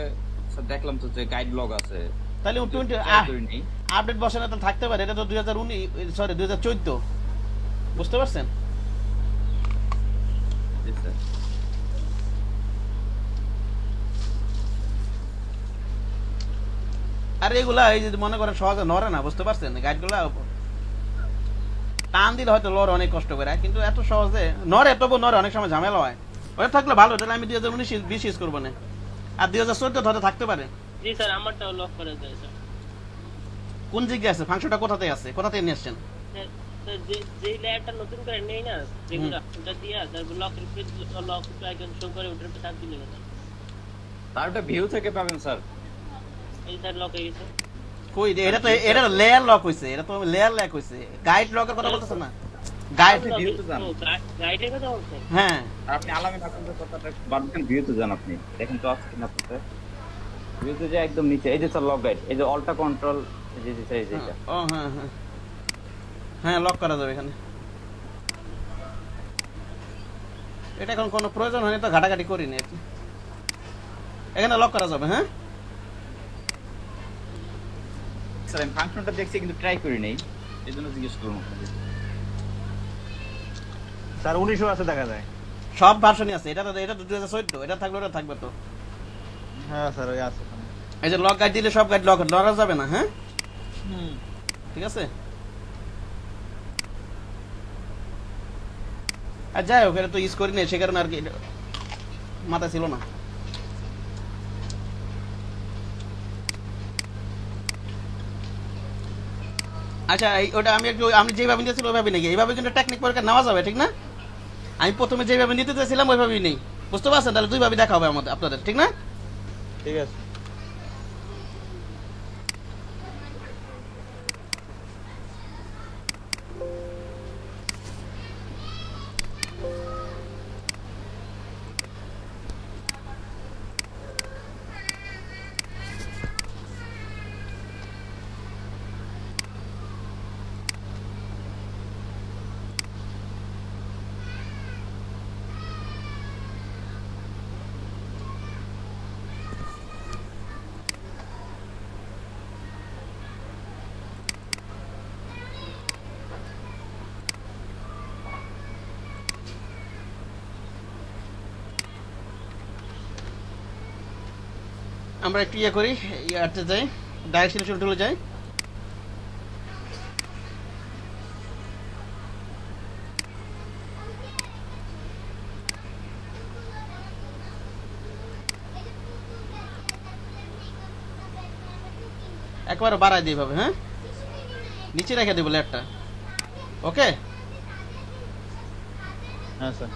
স্যার দেখলাম তো যে গাইড লক আছে। তাহলে 20 আপডেট ভার্সনে তো থাকতে পারে, এটা তো 2019 সরি 2014। বুঝতে পারছেন? আর এগুলা এই যে মনে করেন সহজে নড়ে না, বুঝতে পারছেন? গাইডগুলা টান দিলে হয়তো লড়ে অনেক কষ্ট করে, কিন্তু এত সহজে নড়ে, তবু নড়ে, অনেক সময় ঝামেলা হয়। ওটা থাকলে ভালো, তাহলে আমি 2019-20 ইউজ করবো না, আর 2014 হয়তো থাকতে পারে। জি স্যার, আমারটাও লক করে দেয় স্যার। কোন জায়গায় আছে ফাংশনটা? কোথাতে আছে? কোথাতে নিয়ে আসছেন? যে ল্যাবটা নতুন করে নেই না যেগুলো, ওটা দিয়া তারপর লকের লক আইকন শো করে ওটার উপর চাপ দিলে না তার ওটা ভিউ থেকে পাবেন স্যার। এই স্যার লক হয়ে গেছে। কই এটা তো এটা লেয়ার লক হইছে, এটা তো লেয়ার লক হইছে, গাইড লকের কথা বলতেছ না? গাইড ভিউ তো জান, গাইডের কথা বলছেন? হ্যাঁ, আপনি আলামিন আপনাদের কথাটা বারবার ভিউ তো জান, আপনি দেখেন তো আছে কিনা করতে। ভিউ তো যে একদম নিচে, এই যে স্যার লক গাইড, এই যে অল্টা কন্ট্রোল, এই যে এই যে এটা। ও হ্যাঁ হ্যাঁ হ্যাঁ, লক করা যাবে এখানে। এটা এখন কোনো প্রয়োজন হয়নি তো, ঘাটাঘাটি করিনি, এখানে লক করা যাবে। হ্যাঁ স্যার আমি ফাংশনটা দেখছি কিন্তু ট্রাই করি নাই, এজন্য জিজ্ঞেস করলাম আপনাকে। স্যার 19 আছে দেখা যায়, সব ভার্সনই আছে। এটা তো 2014, এটা থাকলে ওটা থাকবে তো। হ্যাঁ স্যার ওই আছে। এই যে লক গাইড দিলে সব গাইড লক লরা যাবে না। হ্যাঁ ঠিক আছে। আর যাই হোক, এটা তো ইউজ করি না, সে কারণে আর কি মাথা ছিল না। আচ্ছা ওটা আমি যেভাবে নিয়েছিল ওইভাবে নাকি? এইভাবে কিন্তু টেকনিক পরীক্ষা নেওয়া যাবে, ঠিক না? আমি প্রথমে যেভাবে নিতে চাইছিলাম ওইভাবেই নেই, বুঝতে পারছেন? তাহলে দুইভাবে দেখা হবে আমাদের, আপনাদের, ঠিক না? ঠিক আছে। আমরা একটু ইয়ে করি, ইয়াতে যাই, ডাইরেক্ট সিলেকশন টুলে যাই। একবারে বাড়াই দিই ভাবে। হ্যাঁ, নিচে রেখে দেবো লেয়ারটা। ওকে, হ্যাঁ স্যার।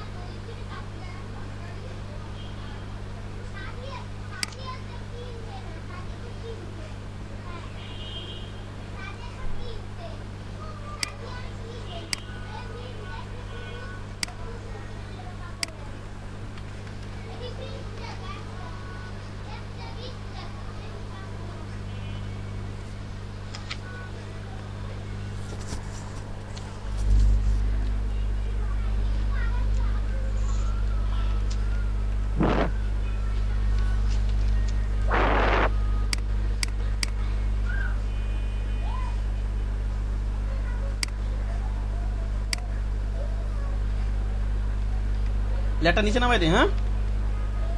লেয়ারটা নিচে নামাই দিই। হ্যাঁ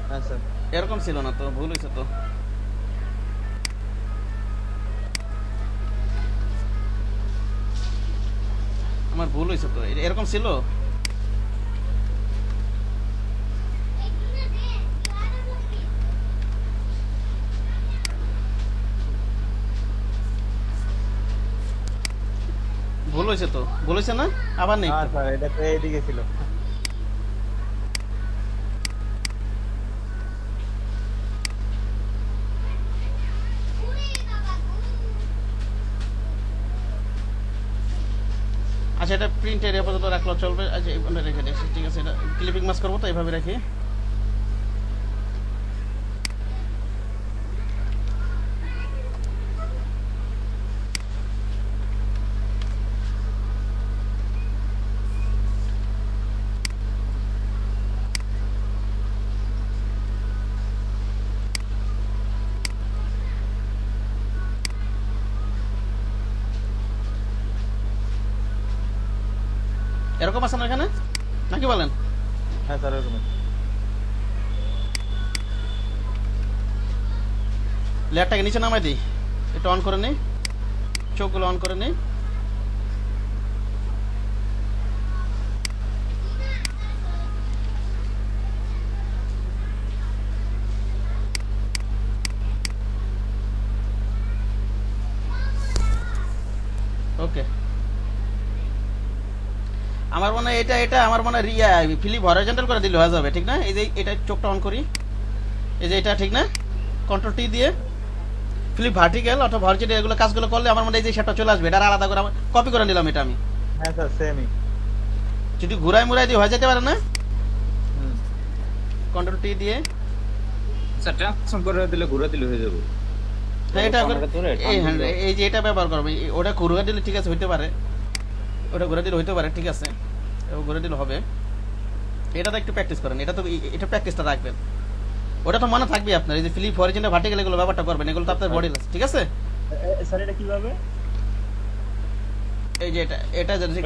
হ্যাঁ স্যার। এরকম ছিল না তো, ভুল হয়েছে তো। আমার ভুল হয়েছে তো, এরকম ছিল। ভুল হয়েছে তো, ভুল হয়েছে না? আবার নেই। হ্যাঁ স্যার, এটা তো এইদিকে ছিল। আচ্ছা, এটা প্রিন্ট এরিয়া পর্যন্ত রাখলে চলবে। আচ্ছা এইভাবে রেখে দিয়েছি, ঠিক আছে। এটা ক্লিপিং মাস্ক করবো তো, এইভাবে রাখি। এরকম আছে না এখানে, নাকি বলেন? হ্যাঁ স্যার, এরকম। লেয়ারটাকে নিচে নামাই দিই, এটা অন করে নিই, চোখগুলো অন করে নিই। ওকে, আমার মনে হয় এটা আমার মনে হয় ফিলিপ হরাইজন্টাল করে দিলে হয়ে যাবে, ঠিক না? এই যে এটা চোখটা অন করি, এই যে এটা, ঠিক না? কন্ট্রোল টি দিয়ে ফিলিপ ভার্টিক্যাল অথবা হরিজন্টাল এগুলো কাজগুলো করলে আমার মনে হয় এই যে সেটা চলে আসবে। এটা আলাদা করে কপি করে নিলাম এটা আমি। হ্যাঁ স্যার, সেমই। যদি ঘুরাই মুরাই দিয়ে হয়ে যেতে পারে না? কন্ট্রোল টি দিয়ে স্যার ট্রান্সফর্ম করে দিলে ঘুরে দিলে হয়ে যাবে। হ্যাঁ, এটা এই যে এটা ব্যবহার করবে। ওটা ঘুরে দিলে ঠিক আছে, হইতে পারে। ওটা ঘুরে দিলে হইতে পারে, ঠিক আছে, ঘুরে দিলে হবে। এটা তো একটু প্র্যাকটিস করেন, এটা তো এটা প্র্যাকটিসটা রাখবেন। ওটা তো মনে থাকবে আপনার। এই যে ফিলিপ হরিজন্টাল ভার্টিক্যাল এগুলো ব্যাপারটা করবেন, এগুলো তো আপনার বডি লাস, ঠিক আছে? স্যার এটা কিভাবে? এই যে এটা যদি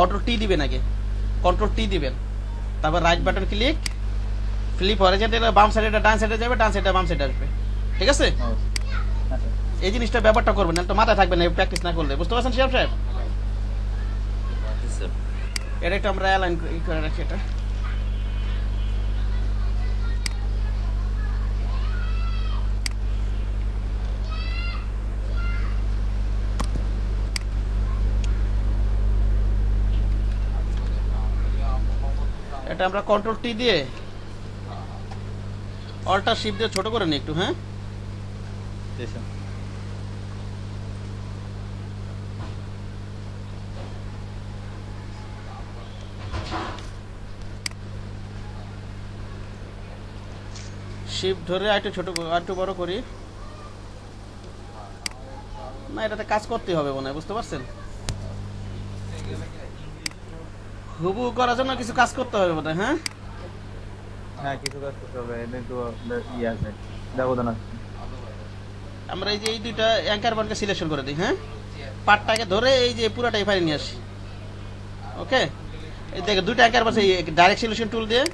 কন্ট্রোল টি দিবেন আগে, কন্ট্রোল টি দিবেন, তারপর right button click, flip horizontal বাম সাইডে ডান সাইডে যাবে, ডান সাইডে বাম সাইডে আসবে, ঠিক আছে? এই জিনিসটা ব্যাপারটা করবেন, না তো মাথায় থাকবে না প্র্যাকটিস না করলে। বুঝতে পারছেন শিহাব সাহেব? এটা একটু আমরা অ্যালাইন করে রাখি। এটা এটা আমরা কন্ট্রোল টি দিয়ে অল্টার শিফট দিয়ে ছোট করে নিই একটু। হ্যাঁ, শিফট ধরে একটু ছোট, একটু বড় করি। না, এটাতে কাজ করতে হবে মনে হয়, বুঝতে পারছেন? হুবু করার জন্য কিছু কাজ করতে হবে বোধ হয়। হ্যাঁ হ্যাঁ, কিছু কাজ করতে হবে। এটা তো ইয়ে আছে, ব্যবধান আছে। আমরা এই যে এই দুইটা অ্যাঙ্কার বারকে সিলেকশন করে দিই। হ্যাঁ, পার্টটাকে ধরে এই যে পুরোটাই ফাইলে নিয়ে আসি। ওকে, এই দেখে দুইটা অ্যাঙ্কার বারকে ডাইরেক্ট সিলেকশন টুল দিয়ে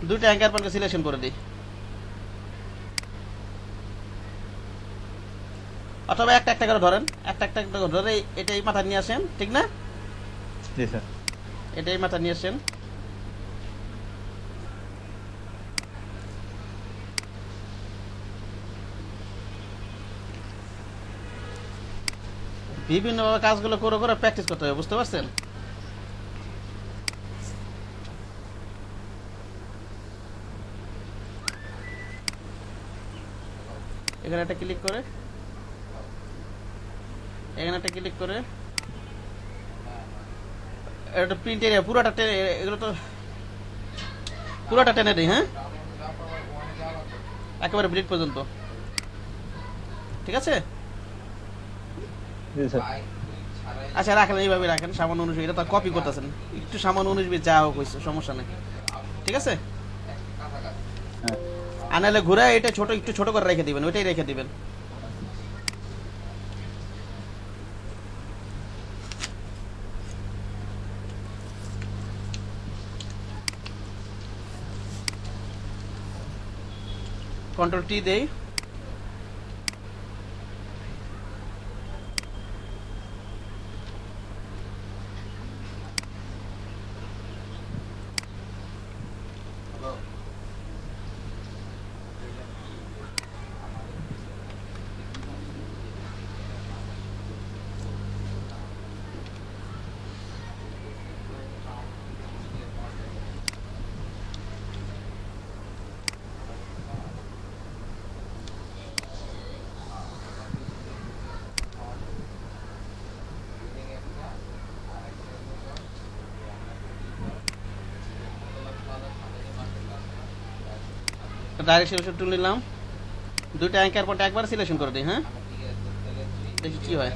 দুইটা অ্যাঙ্কার বারকে সিলেকশন করে দিই, অথবা একটা একটা করে ধরেন, একটা একটা করে ধরে এটাই মাথা নিয়ে আসেন, ঠিক না? জি স্যার, এটাই মাথা নিয়ে আসেন। বিভিন্ন কাজগুলো করে করে প্র্যাকটিস করতে হবে, বুঝতে পারছেন? এখানে একটা ক্লিক করে, এখানে একটা ক্লিক করে এটা প্রিন্ট এরিয়া পুরোটা টেনে, এগুলো তো পুরোটা টেনে দিই। হ্যাঁ, একেবারে ব্লিড পর্যন্ত, ঠিক আছে? আচ্ছা রাখেন, এইভাবে রাখেন সামান্য 19। এটা তো কপি করতেছেন, একটু সামান্য 19 যা হোক হয়েছে, সমস্যা নেই, ঠিক আছে? আনালে ঘুরে এটা ছোট, একটু ছোট করে রেখে দিবেন, ওইটাই রেখে দিবেন। কন্ট্রোল টি দেই, ডাইরেক্ট সিলেকশন টুল নিলাম, দুইটা অ্যাঙ্কার পয়েন্ট একবার সিলেকশন করে দিই। হ্যাঁ, দেখি কি হয়।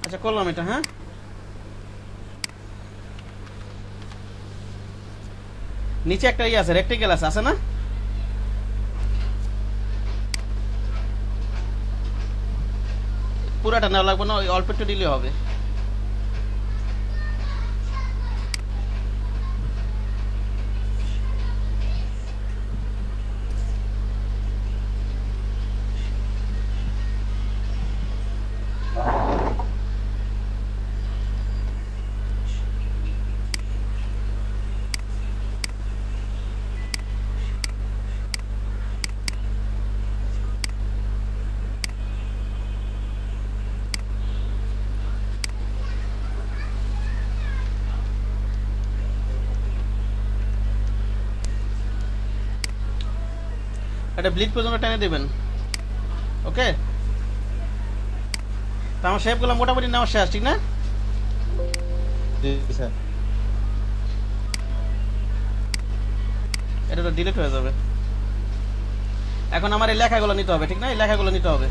আচ্ছা করলাম এটা। হ্যাঁ, নিচে একটা ইয়ে আছে, রেক্টিকেল আছে না? পুরাটা নেওয়া লাগবে না, ওই অল্প একটু দিলে হবে। এটা ব্লিড পর্যন্ত টেনে দেবেন। ওকে, তো আমার শেপগুলো মোটামুটি নেওয়া শেষ, ঠিক না? এটা তো ডিলিট হয়ে যাবে। এখন আমার এই লেখাগুলো নিতে হবে, ঠিক না? এই লেখাগুলো নিতে হবে।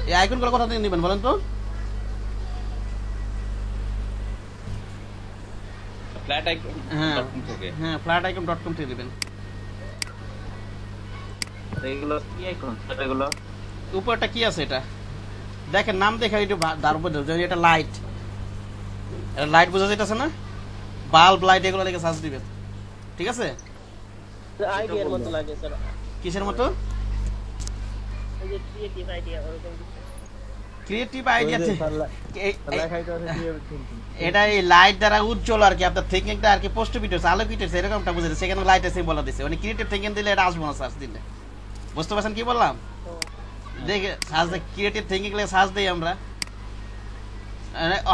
এই আইকনগুলো কোথা থেকে নেবেন বলেন তো? ফ্ল্যাট আইকন থেকে। হ্যাঁ, flaticon.com থেকে দিবেন। এগুলো কি আইকন? এগুলো উপরটা কি আছে এটা দেখেন, নাম দেখে একটু দারুণ বোঝা। এটা লাইট, এটা লাইট বোঝা যাইতেছে না? বাল্ব, লাইট, এগুলো লিখে সার্চ দিবেন, ঠিক আছে? আইডিয়ার মতো লাগে স্যার। কিসের মতো? এই যে ক্রিয়েটিভ আইডিয়া, ওরকম ক্রিয়েটিভ আইডিয়া। এটা এই লাইট দ্বারা উজ্জ্বল আর কি, আপনার থিঙ্কিংটা আর কি পোস্ট ভিডিওস আলোকিত হচ্ছে, এরকমটা বুঝেছে। সেখানে লাইট এসে বলা দিছে, মানে ক্রিয়েটিভ থিঙ্কিং দিলে এটা আসবে না সার্চ দিলে। বুঝতে পারছেন কি বললাম? দেখে সার্চ দে, ক্রিয়েটিভ থিঙ্কিং লে সার্চ দেই আমরা।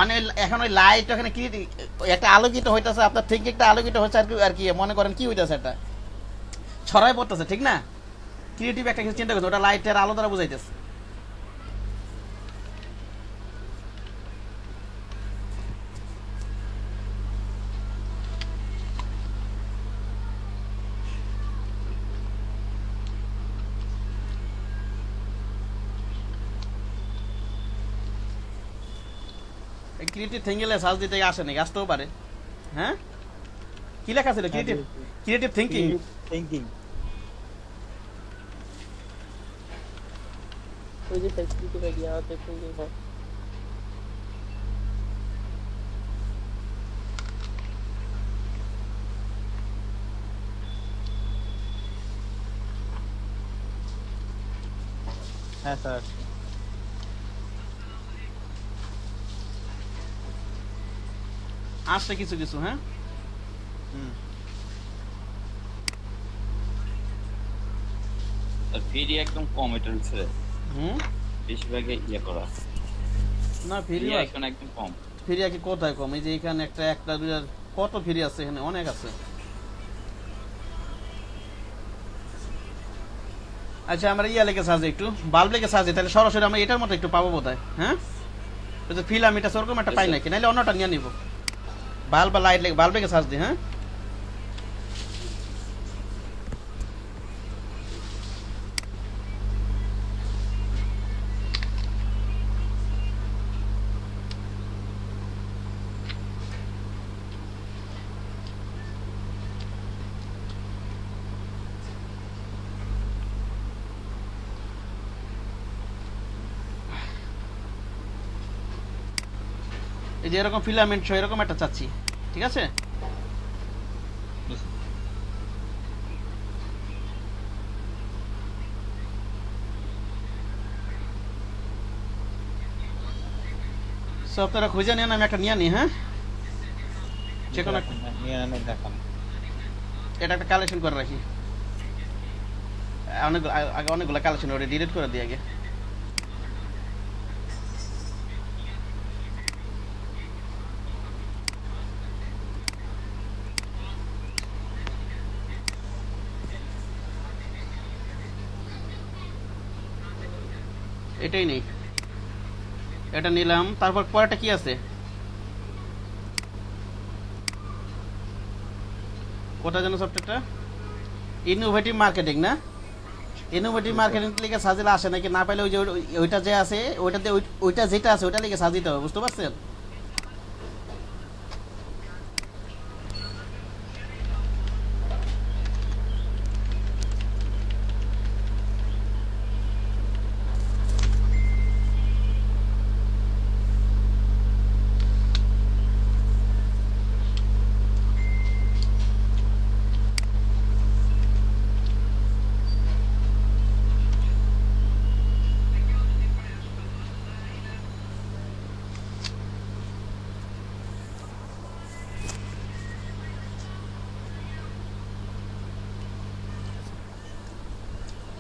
অনেক এখন ওই লাইট ওখানে ক্রিয়েটিভ একটা আলোকিত হইতাছে, আপনার থিঙ্কিংটা আলোকিত হচ্ছে আর কি মনে করেন কি হইতাছে, এটা ছড়াই পড়তেছে, ঠিক না? ক্রিয়েটিভ একটা কিছু চিন্তা করছে, ওটা লাইটের আলো দ্বারা বুঝাইতেছে। ক্রিয়েটিভ থিঙ্কিং এ সার্চ দিতে আসে নাকি? আসতেও পারে। হ্যাঁ, কি লেখা ছিল? Creative thinking. ওই যে ক্রিয়েটিভ আইডিয়া আছে, থিঙ্কিং হয়। হ্যাঁ স্যার, আসছে কিছু কিছু। হ্যাঁ, ফ্রি একদম কম, এটা হচ্ছে বেশিরভাগে ইয়ে করা না। ফ্রি এখন একদম কম। ফ্রি কি কোথায় কম? এই যে এখানে একটা দুইটা কত ফ্রি আছে, এখানে অনেক আছে। আচ্ছা, আমরা ইয়া লেগে সাজে একটু বাল্ব লেগে সাজে, তাহলে সরাসরি আমরা এটার মতো একটু পাবো বোধহয়। হ্যাঁ, ফিলাম এটা সেরকম একটা পাই নাকি, নাহলে অন্যটা নিয়ে নিব। বাল্ব বা লাইট লেগে বাল্ব লেগে সাজ দিই। হ্যাঁ, এই যে এরকম ফিলামেন্ট সহ এরকম একটা চাচ্ছি, ঠিক আছে? সো আপনারা খুঁজে নেন, আমি একটা নিয়ে নিই। হ্যাঁ, যে কোনো দেখান। এটা একটা কালেকশন করে রাখি, আগে অনেকগুলো কালেকশন ওটা ডিলিট করে দিই আগে। এটাই নেই, এটা নিলাম। তারপর পরেরটা কি আছে? ওটা যেন সফটওয়্যারটা ইনোভেটিভ মার্কেটিং না? ইনোভেটিভ মার্কেটিং লিখে সাজিলে আসে নাকি? না পাইলে ওই যে ওইটা যে আছে ওইটাতে ওইটা যেটা আছে ওইটা লিখে সাজিতে হবে, বুঝতে পারছেন?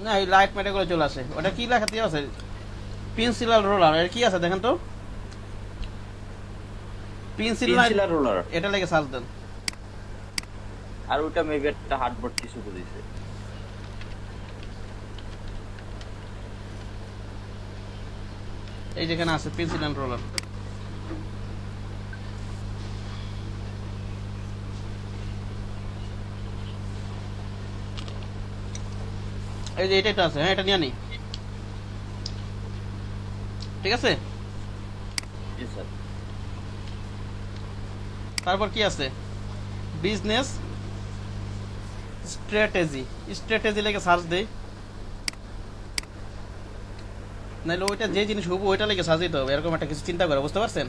না, এই লাইট মেটে করে চলে আসে। ওটা কি লেখাতে আছে? পেন্সিলার রোলার, এর কি আছে দেখেন তো? পেন্সিলার রোলার, এটা লেগে সার্চ দেন। আর ওটা মেবি একটা হার্ডবোর্ড কিছু বুঝিছে। এই যেখানে আছে পেন্সিল এন্ড রোলার। এই যে এটাই তো আছে। হ্যাঁ, এটা নিয়ে নিই, ঠিক আছে? তারপর কি আছে? বিজনেস স্ট্র্যাটেজি, স্ট্র্যাটেজি লেগে সার্চ দেই, নাহলে ওইটা যে জিনিস হবো ওইটা লেগে সার্চ দিতে হবে। এরকম একটা কিছু চিন্তা করে, বুঝতে পারছেন?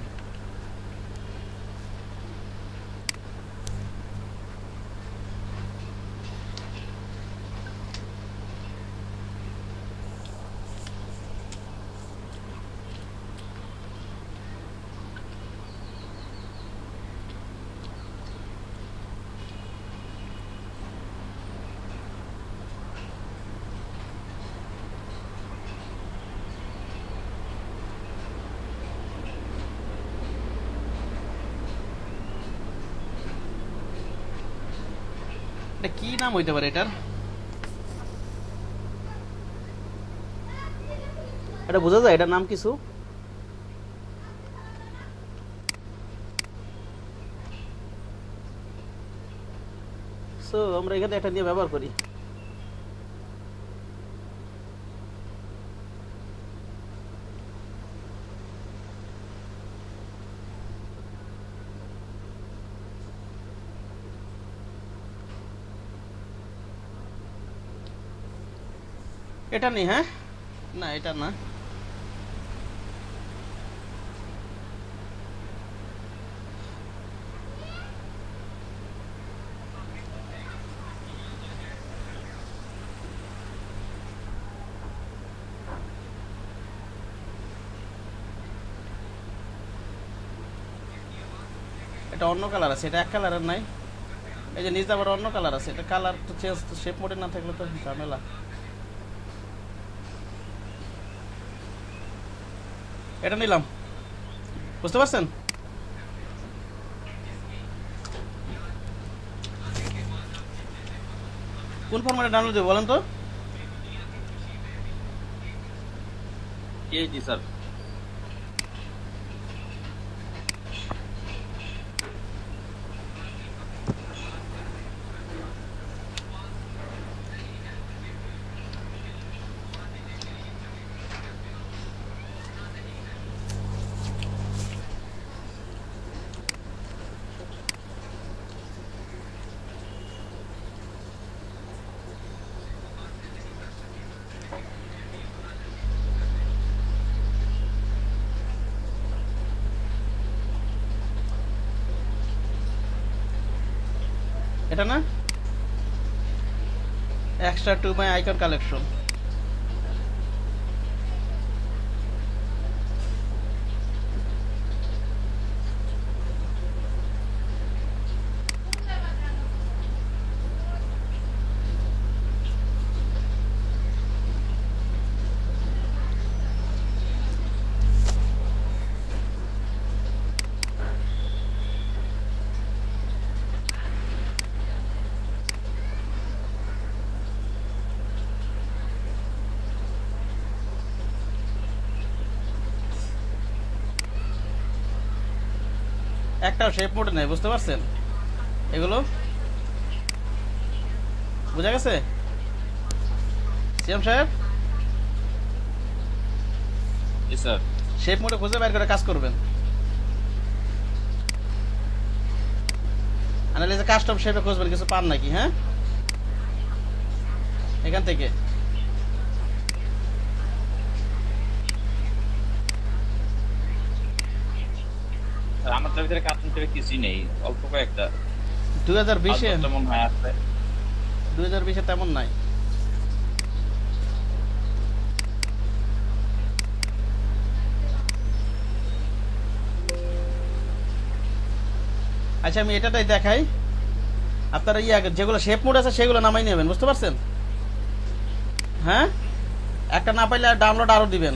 এটা কি নাম হইতে পারে এটার? এটা বোঝা যায় এটার নাম কিছু? সো আমরা এখানে এটা নিয়ে ব্যবহার করি। এটা নেই। হ্যাঁ, না এটা না, এটা অন্য কালার আছে, এটা এক কালারের নাই। এই যে নিচে আবার অন্য কালার আছে, এটা কালার তো চেঞ্জ, শেপ মোডে না থাকলে তো ঝামেলা। এটা নিলাম, বুঝতে পারছেন? কোন ফরম্যাটে ডাউনলোড দেব বলেন তো? জি স্যার। এটা না, extra to my icon collection. একটাও শেপ মোডে নেই, বুঝতে পারছেন? এগুলো বুঝা গেছে সিএম সাহেব? স্যার শেপ মোডে খুঁজে বের করে কাজ করবেন। অ্যানালাইজে কাস্টম শেপে খুঁজবেন, কিছু পান নাকি। হ্যাঁ, এখান থেকে আমার তো ভিতরে কাস্টম শেপে কিছুই নেই, অল্প কয়েকটা 2020-এ যেমন হয় আছে। 2020-এ তেমন নাই। আচ্ছা আমি এটাটাই দেখাই, আপনারা যেগুলো শেপ মোড আছে সেগুলো নামাই নেবেন, বুঝতে পারছেন? হ্যাঁ, একটা না পাইলে ডাউনলোড আরো দিবেন,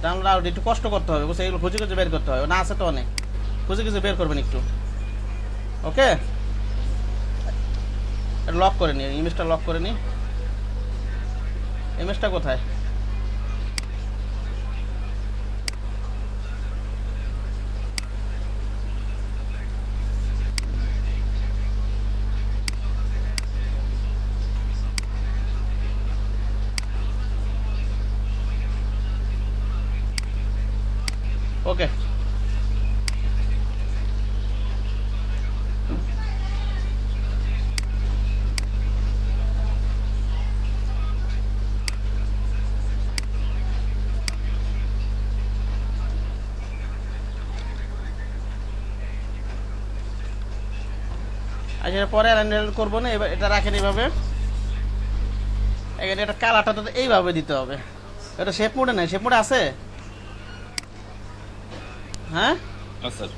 ডাউনলোড আরো একটু কষ্ট করতে হবে, বুঝছে? এগুলো খুঁজে খুঁজে বের করতে হবে, না আছে তো অনেক, খুঁজে খুঁজে বের করবেন একটু। ওকে, লক করে নি, ইমেজটা লক করে নি। ইমেজটা কোথায়? ওকে, আচ্ছা পরে হ্যান্ডেল করবো না, এবার এটা রাখেন এইভাবে। এখানে এটা কালারটা তো এইভাবে দিতে হবে। এটা শেপ মোডে নাই, শেপ মোডে আছে? হ্যাঁ স্যার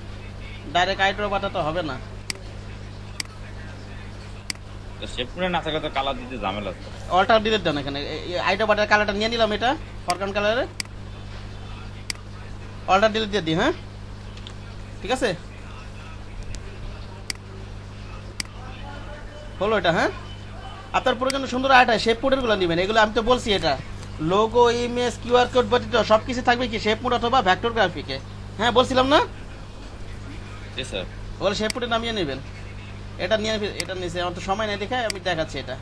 ডাইরেক্ট আইড্রো বাটা তো হবে না। শেপ করে না থাকলে তো কালার দিতে ঝামেলা আছে। অল্টার ডিলিট দেন এখানে, আইড্রো বাটার কালারটা নিয়ে নিলাম, এটা ফরকান কালারে অল্টার ডিলিট দিয়ে দিই। হ্যাঁ ঠিক আছে, হলো এটা। হ্যাঁ, আপনার প্রয়োজন সুন্দর আয়টা শেপ মোডের গুলো নেবেন, এগুলো আমি তো বলছি, এটা লোগো, ইমেজ, কিউআর কোড ব্যতীত সবকিছু থাকবে কি শেপ মোড অথবা ভেক্টর গ্রাফিকে। হ্যাঁ বলছিলাম না? জি স্যার। ওগুলো শেপ মোডে নামিয়ে নেবেন। এটা নিয়ে, এটা নিয়েছে, আমার তো সময় নেই দেখায়, আমি দেখাচ্ছি এটা।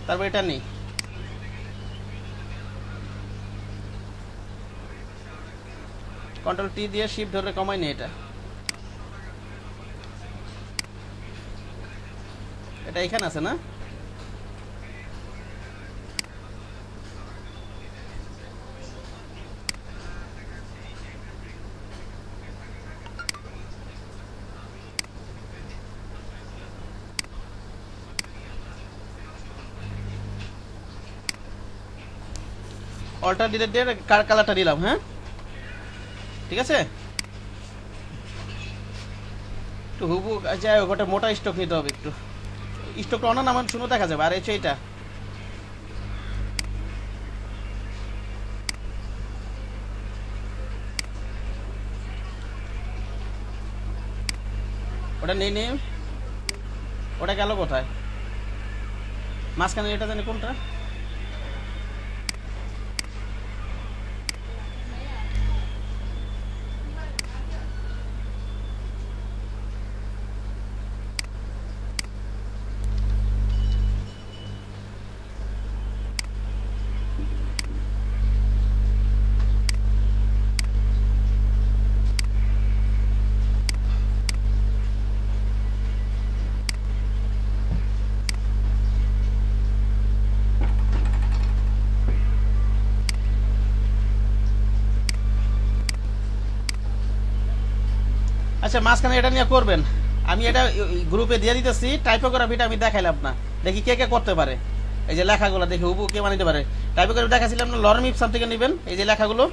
তারপর এটা নেই, কন্ট্রোল টি দিয়ে শিফট ধরে কমাই নেই এটা। এটা এখানে আছে না? অল্টার ডিলিট দিয়ে কালারটা দিলাম। হ্যাঁ ঠিক আছে, একটু হুবু যাই হোক, ওটা মোটা স্টক নিতে হবে, একটু স্টকটা অন্য নাম শুনে দেখা যাবে। আর হচ্ছে এইটা ওটা নেই নেই, ওটা গেল কোথায়? মাঝখানে এটা জানি কোনটা? আচ্ছা মাঝখানে এটা নিয়ে করবেন, আমি এটা গ্রুপে দিয়ে দিতেছি, টাইপোগ্রাফিটা আমি দেখাইলাম না, দেখি কে কে করতে পারে। এই যে লেখাগুলো দেখি হুবু কে বানাইতে পারে। টাইপোগ্রাফি দেখাছিলাম না, লরেম ইপসন থেকে নেবেন এই যে লেখাগুলো,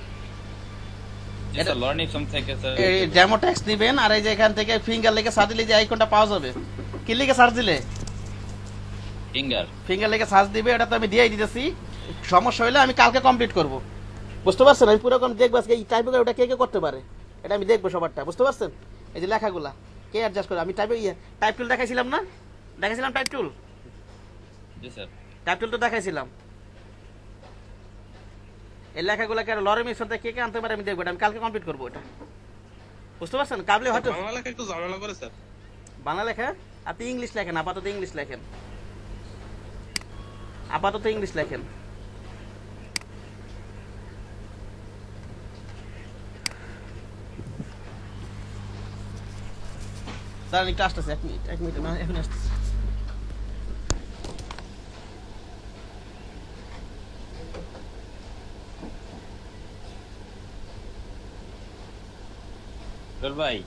এটা লর্ন ইপসন থেকে স্যার এই ডেমো টেক্সট নেবেন, আর এই যে এখান থেকে ফিঙ্গার লিখে সার্চ দিলে যে আইকনটা পাওয়া যাবে। কি লিখে সার্চ দিলে? ফিঙ্গার লিখে সার্চ দিবে, এটা তো আমি দিয়েই দিতেছি। সমস্যা হলে আমি কালকে কমপ্লিট করব, বুঝতে পারছেন? আমি পুরো দেখবো আজকে এই টাইপোগ্রাফি ওটা কে কে করতে পারে, এটা আমি দেখবো সবারটা, বুঝতে পারছেন? এই যে লেখাগুলা কে অ্যাডজাস্ট করে, আমি টাইপ টুল দেখাইছিলাম না, দেখাইছিলাম টাইপ টুল, জি স্যার টাইপ টুল তো দেখাইছিলাম। এই লেখাগুলাকে লরেম ইপসন থেকে কে কে আনতে পারে আমি দেখবো, আমি কালকে কমপ্লিট করবো এটা, বুঝতে পারছেন? কাবলে হয়তো বাংলা লেখা একটু ঝামেলা করে স্যার। বাংলা লেখা আপনি ইংলিশ লেখেন, আপাতত ইংলিশ লেখেন, আপাতত ইংলিশ লেখেন। দাঁড়ান একটু আসতেছে, এক মিনিট এখন আসতেছে। ভাই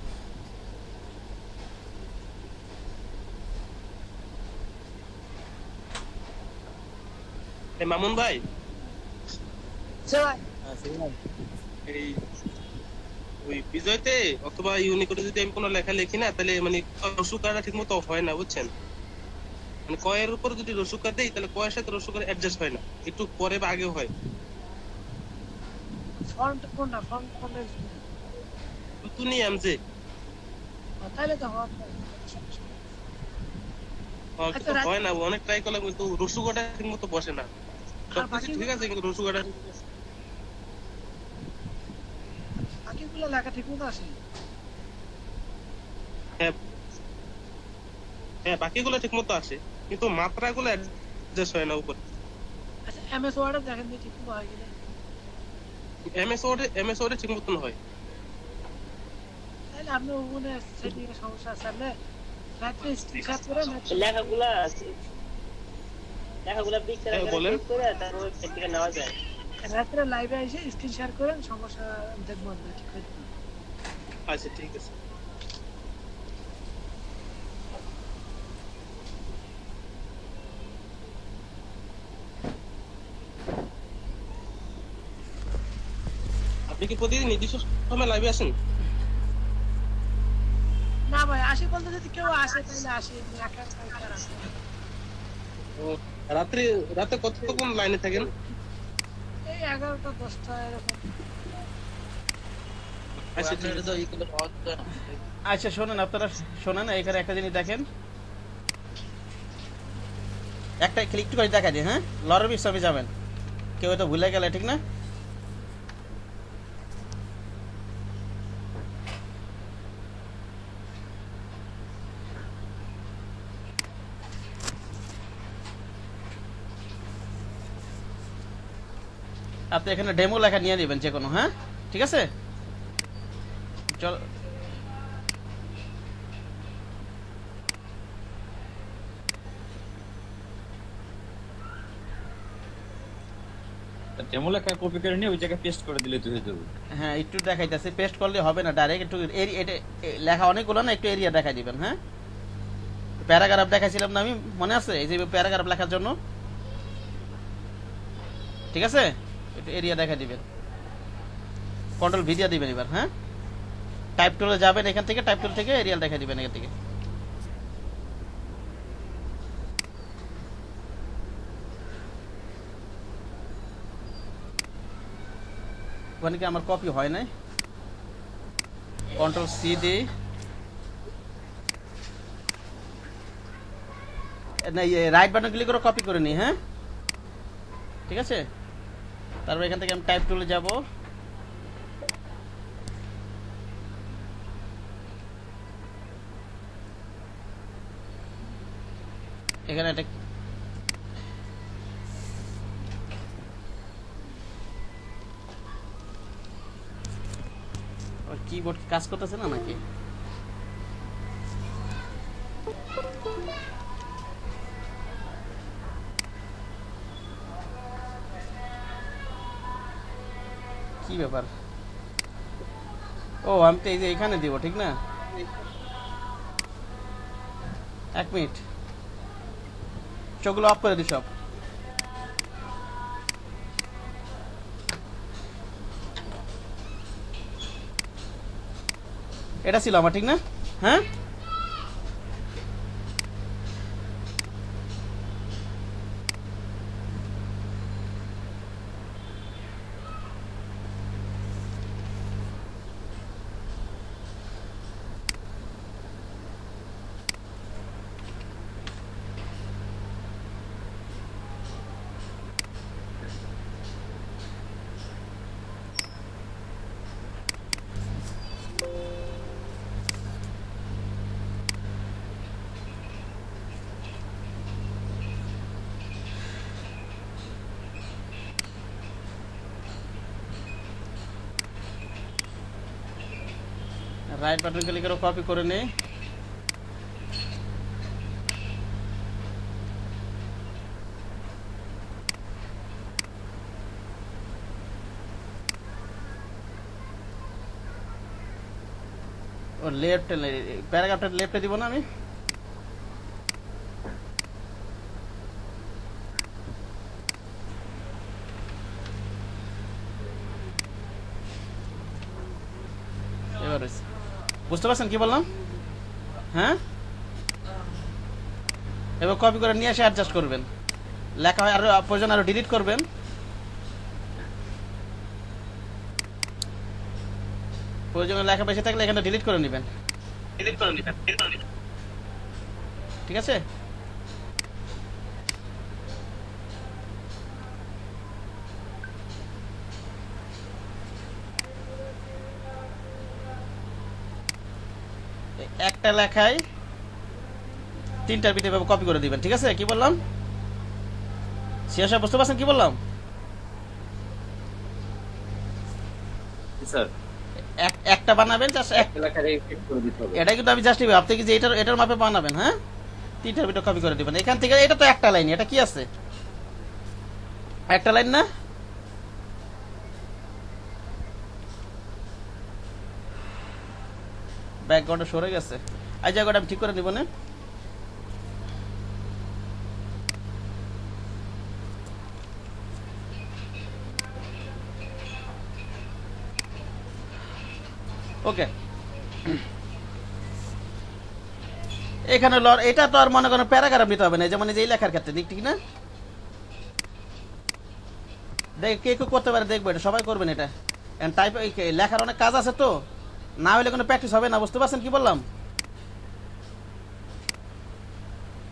মামুন ভাই, এই ওই বিজয়তে অথবা ইউনিকোডে যদি আমি কোনো লেখা লিখি না, তাহলে মানে রসুকারটা ঠিক মতো হয় না, বুঝছেন? মানে কয়ের উপর যদি রসুকার দেই তাহলে কয়ের সাথে রসুকার অ্যাডজাস্ট হয় না, একটু পরে বা আগে হয়। ফন্ট কোনটা? ফন্ট কোনটা? তুমি এমজে তাহলে তো হয়। হয় না, অনেক ট্রাই করলাম কিন্তু রসুকাটা ঠিক মতো বসে না। সবকিছু ঠিক আছে কিন্তু রসুকাটা বাকিগুলো লেখা ঠিক মতো আসে। হ্যাঁ বাকিগুলো ঠিক মতো আসে, কিন্তু মাত্রাগুলো অ্যাডজাস্ট হয় না উপরে। আচ্ছা এমএস ওয়ার্ডে দেখেন যে ঠিক মতো হয় কিনা। এমএস ওয়ার্ডে ঠিক মতন হয়। তাহলে আপনি ওখানে সেটিং এর সমস্যা আছে, আপনি রাত্রে স্ক্রিনশট করে লেখাগুলা পিকচারে ক্লিক করে তারপর ওয়েবসাইট থেকে নেওয়া যায়। রাত্রে লাইভে এসে স্ক্রিন শেয়ার করেন, সমস্যা দেখবো আমরা ঠিক করে দেব। আচ্ছা ঠিক আছে। আপনি কি প্রতিদিন নির্দিষ্ট সময় লাইভে আসেন? না ভাই, আসে বলতে যদি কেউ আসে তাহলে আসে, একা একা আসে। রাতে কতক্ষণ লাইনে থাকেন? এই 11টা 10টা এরকম। আচ্ছা শোনেন, আপনারা শোনেন, এখানে একটা জিনিস দেখেন, একটা ক্লিক করে দেখা যায়। হ্যাঁ, লরেম ইপসনে যাবেন, কেউ তো ভুলে গেলে, ঠিক না? আপনি এখানে ডেমো লেখা নিয়ে নেবেন যে কোনো। হ্যাঁ ঠিক আছে, চল। ডেমো লেখা কপি করে নিয়ে ওই জায়গায় পেস্ট করে দিলে তো হয়ে যাবে। হ্যাঁ একটু দেখাইতেছে, পেস্ট করলে হবে না, ডাইরেক্ট একটু লেখা অনেকগুলো না, একটু এরিয়া দেখাই দিবেন। হ্যাঁ, প্যারাগ্রাফ দেখাইছিলাম না আমি, মনে আছে? এই যে প্যারাগ্রাফ লেখার জন্য, ঠিক আছে, একটু এরিয়া দেখা দিবেন, কন্ট্রোল ভি দিয়ে দিবেন এবার। হ্যাঁ, টাইপ টুলে যাবেন, এখান থেকে টাইপ টুল থেকে এরিয়াল দেখা দিবেন এখান থেকে। ওখানে কি আমার কপি হয় নাই? কন্ট্রোল সি দিই, না রাইট বাটন ক্লিক করে কপি করে নিই। হ্যাঁ ঠিক আছে, তারপর এখান থেকে আমি টাইপ টুলে যাব, এখানে একটা কিবোর্ড কাজ করতেছে না নাকি? কি ব্যাপার? ও আমি তো এই যে এখানে দিব, ঠিক না? এক মিনিট, চোখগুলো অফ করে দিই সব। এটা ছিল আমার, ঠিক না? হ্যাঁ, রাইট বাটন ক্লিক করে কপি করে নেই। ও লেফট, প্যারাগ্রাফটা লেফটে দিব না আমি? এবার বুঝতে পারছেন কি বললাম? হ্যাঁ, এবার কপি করে নিয়ে এসে অ্যাডজাস্ট করবেন। লেখা হয় আরো প্রয়োজন আরো ডিলিট করবেন। প্রয়োজনে লেখা বেশি থাকলে এখানে ডিলিট করে নেবেন। ঠিক আছে? একটা লেখায় 3টার ভিতরে কপি করে দিবেন। ঠিক আছে? কি বললাম? সিয়াসা বুঝতে পারছেন কি বললাম? স্যার একটা বানাবেন, জাস্ট একটা লেখা রিপিট করে দিতে হবে। এটা কিন্তু আমি জাস্ট আপনি কি যে এটার মাপে বানাবেন, হ্যাঁ, 3টার ভিতরে কপি করে দিবেন। এখান থেকে এটা তো একটা লাইন, এটা কি আছে? একটা লাইন না? ব্যাকগ্রাউন্ডে সরে গেছে। এই জায়গাটা আমি ঠিক করে নিব না? ওকে, এখানে এটা তো আর মনে করেন প্যারাগ্রাফ নিতে হবে না, যেমন এই যে লেখার ক্ষেত্রে, ঠিক না? দেখ কে কে করতে পারে দেখবো, এটা সবাই করবেন। এটা টাইপ লেখার অনেক কাজ আছে তো, না হলে কোনো প্র্যাকটিস হবে না। বুঝতে পারছেন কি বললাম?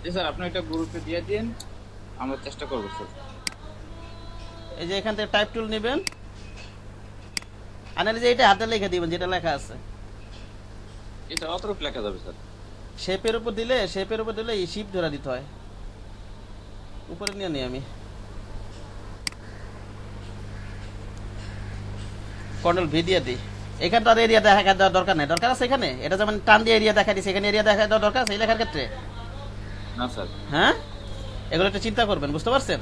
জি স্যার, আপনি এটা গ্রুপে দিয়ে দিন, আমরা চেষ্টা করব স্যার। এই যে এখান থেকে টাইপ টুল নেবেন, আনালে যে এটা হাতে লিখে দিবেন যেটা লেখা আছে। এটা অতটুকু লেখা যাবে স্যার। শেপের উপর দিলে এই শিপ ধরে দিতে হয়। উপরে নিয়ে নিই আমি, কন্ট্রোল ভি দিয়ে দিই। এখানে তো আর এরিয়া দেখা দেওয়ার দরকার নেই। দরকার আছে এখানে? এটা যেমন টান দিয়ে এরিয়া দেখা দিচ্ছে, এখানে এরিয়া দেখা দেওয়ার দরকার আছে এই লেখার ক্ষেত্রে? না স্যার। হ্যাঁ, এগুলো একটু চিন্তা করবেন। বুঝতে পারছেন?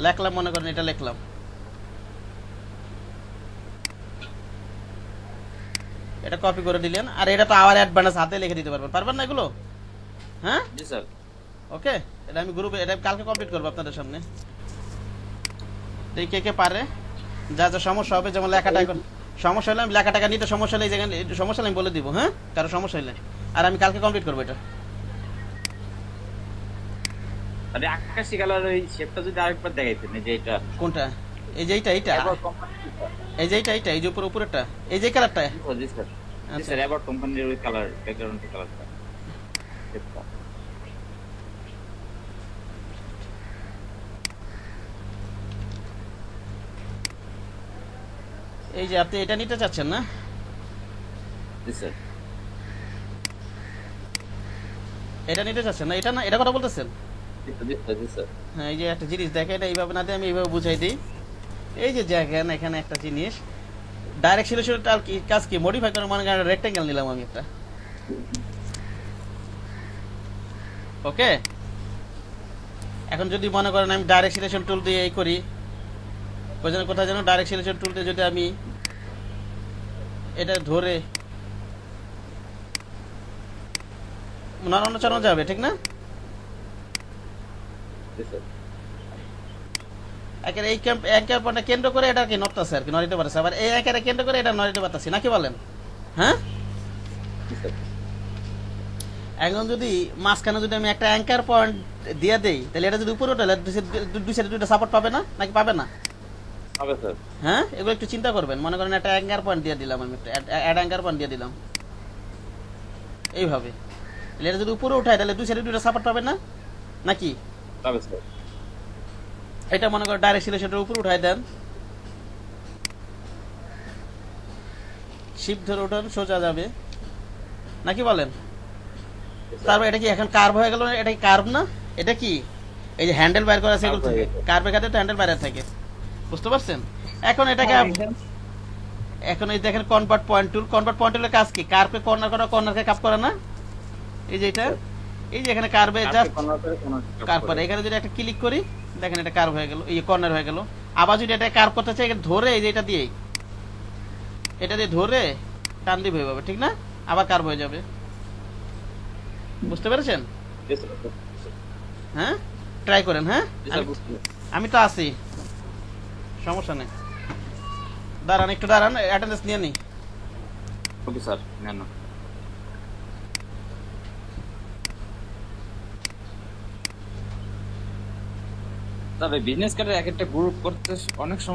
লেখলাম, মনে করেন এটা লিখলাম, এটা কপি করে দিলেন, আর এটা তো আবার অ্যাডভান্স হাতে লিখে দিতে পারবেন না এগুলো? হ্যাঁ জি স্যার। ওকে, এটা আমি গ্রুপে এটা কালকে কমপ্লিট করবো আপনাদের সামনে। কে কে পারে, যা যা সমস্যা হবে, যেমন লেখাটা এখন সমস্যা হলে আমি লেখাটাকে নিতে সমস্যা হলে যেখানে সমস্যা হলে আমি বলে দিব, হ্যাঁ, কারো সমস্যা হলে। আর আমি কালকে কমপ্লিট করবো এটা। আরে আকাশী কালার ওই শেপটা যদি আরেকবার দেখাইতেন, এই যে এটা। কোনটা? এই যে এইটা এই যে এইটা এই যে উপরেরটা, এই যে কালারটা? জি স্যার। জি স্যার, এবার কোম্পানির ওই কালার, ব্যাকগ্রাউন্ডের কালারটা, শেপটা। এই যে আপনি এটা নিতে চাচ্ছেন না? জি স্যার। এটা নিতে চাচ্ছেন না? এটা না, এটা কথা বলতেছেন? জি স্যার। হ্যাঁ, এই যে একটা জিনিস দেখে, এটা এইভাবে না দিয়ে আমি এইভাবে বুঝাই দিই। এই যে দেখেন এখানে একটা জিনিস, ডাইরেক্ট সিলেকশনটা কি কাজ, কি মডিফাই করে মনে করেন রেক্টেঙ্গেল নিলাম আমি একটা। ওকে, এখন যদি মনে করেন আমি ডাইরেক্ট সিলেকশন টুল দিয়ে এই করি, কোথায় কোথায় যেন ডাইরেক্ট সিলেকশন টুল দিয়ে যদি আমি এটা ধরে নড়ানো চালানো যাবে, ঠিক না? একের এই অ্যাঙ্কার পয়েন্টে কেন্দ্র করে এটা কি নড়তেছে আর কি, নড়িতে পারছে, আবার এই অ্যাঙ্কারে কেন্দ্র করে এটা নড়িতে পারতেছি নাকি বলেন? হ্যাঁ, এখন যদি মাঝখানে যদি আমি একটা অ্যাঙ্কার পয়েন্ট দিয়ে দেই, তাহলে এটা যদি উপরে ওঠে দুই সাইডে দুইটা সাপোর্ট পাবে না নাকি পাবে না? হ্যাঁ, এগুলো একটু চিন্তা করবেন। মনে করেন একটা অ্যাঙ্কার পয়েন্ট দিয়ে দিলাম, আমি একটা অ্যাড অ্যাঙ্কার পয়েন্ট দিয়ে দিলাম এইভাবে, তাহলে এটা যদি উপরে উঠায় তাহলে দুই সাইডে দুইটা সাপোর্ট পাবে না নাকি? এটা মনে করেন ডাইরেক্ট সিলেকশনের উপরে উঠায় দেন, শিফট ধরে উঠান, সোজা যাবে নাকি বলেন? তারপর এটা কি এখন কার্ভ হয়ে গেল? এটা কি কার্ভ না? এটা কি এই যে হ্যান্ডেল বাইর করা আছে এগুলো থেকে, কার্ভের কাছে তো হ্যান্ডেল বাইরে থাকে, বুঝতে পারছেন? এখন এটাকে এখন এই দেখেন convert point tool, convert point টুলের কাজ কি? কার্ভকে কর্নার করা, কর্নারকে কাপ করা না? এই যে এটা, এই যে এখানে কার্ভে জাস্ট কার্ভ করে, এখানে যদি একটা ক্লিক করি দেখেন এটা কার্ভ হয়ে গেল, এই কর্নার হয়ে গেল। আবার যদি এটা কার্ভ করতে চাই ধরে এই যে এটা দিয়ে ধরে টান দিয়ে হয়ে যাবে, ঠিক না? আবার কার্ভ হয়ে যাবে, বুঝতে পেরেছেন? হ্যাঁ, ট্রাই করেন। হ্যাঁ, আমি তো আছি, সমস্যা নেই। দাঁড়ান একটু, দাঁড়ান অ্যাটেন্ডেন্স নিয়ে নিই। ওকে স্যার, নেন না। তবে বিজনেস কার্ডের এক একটা গ্রুপ করতে অনেক সময়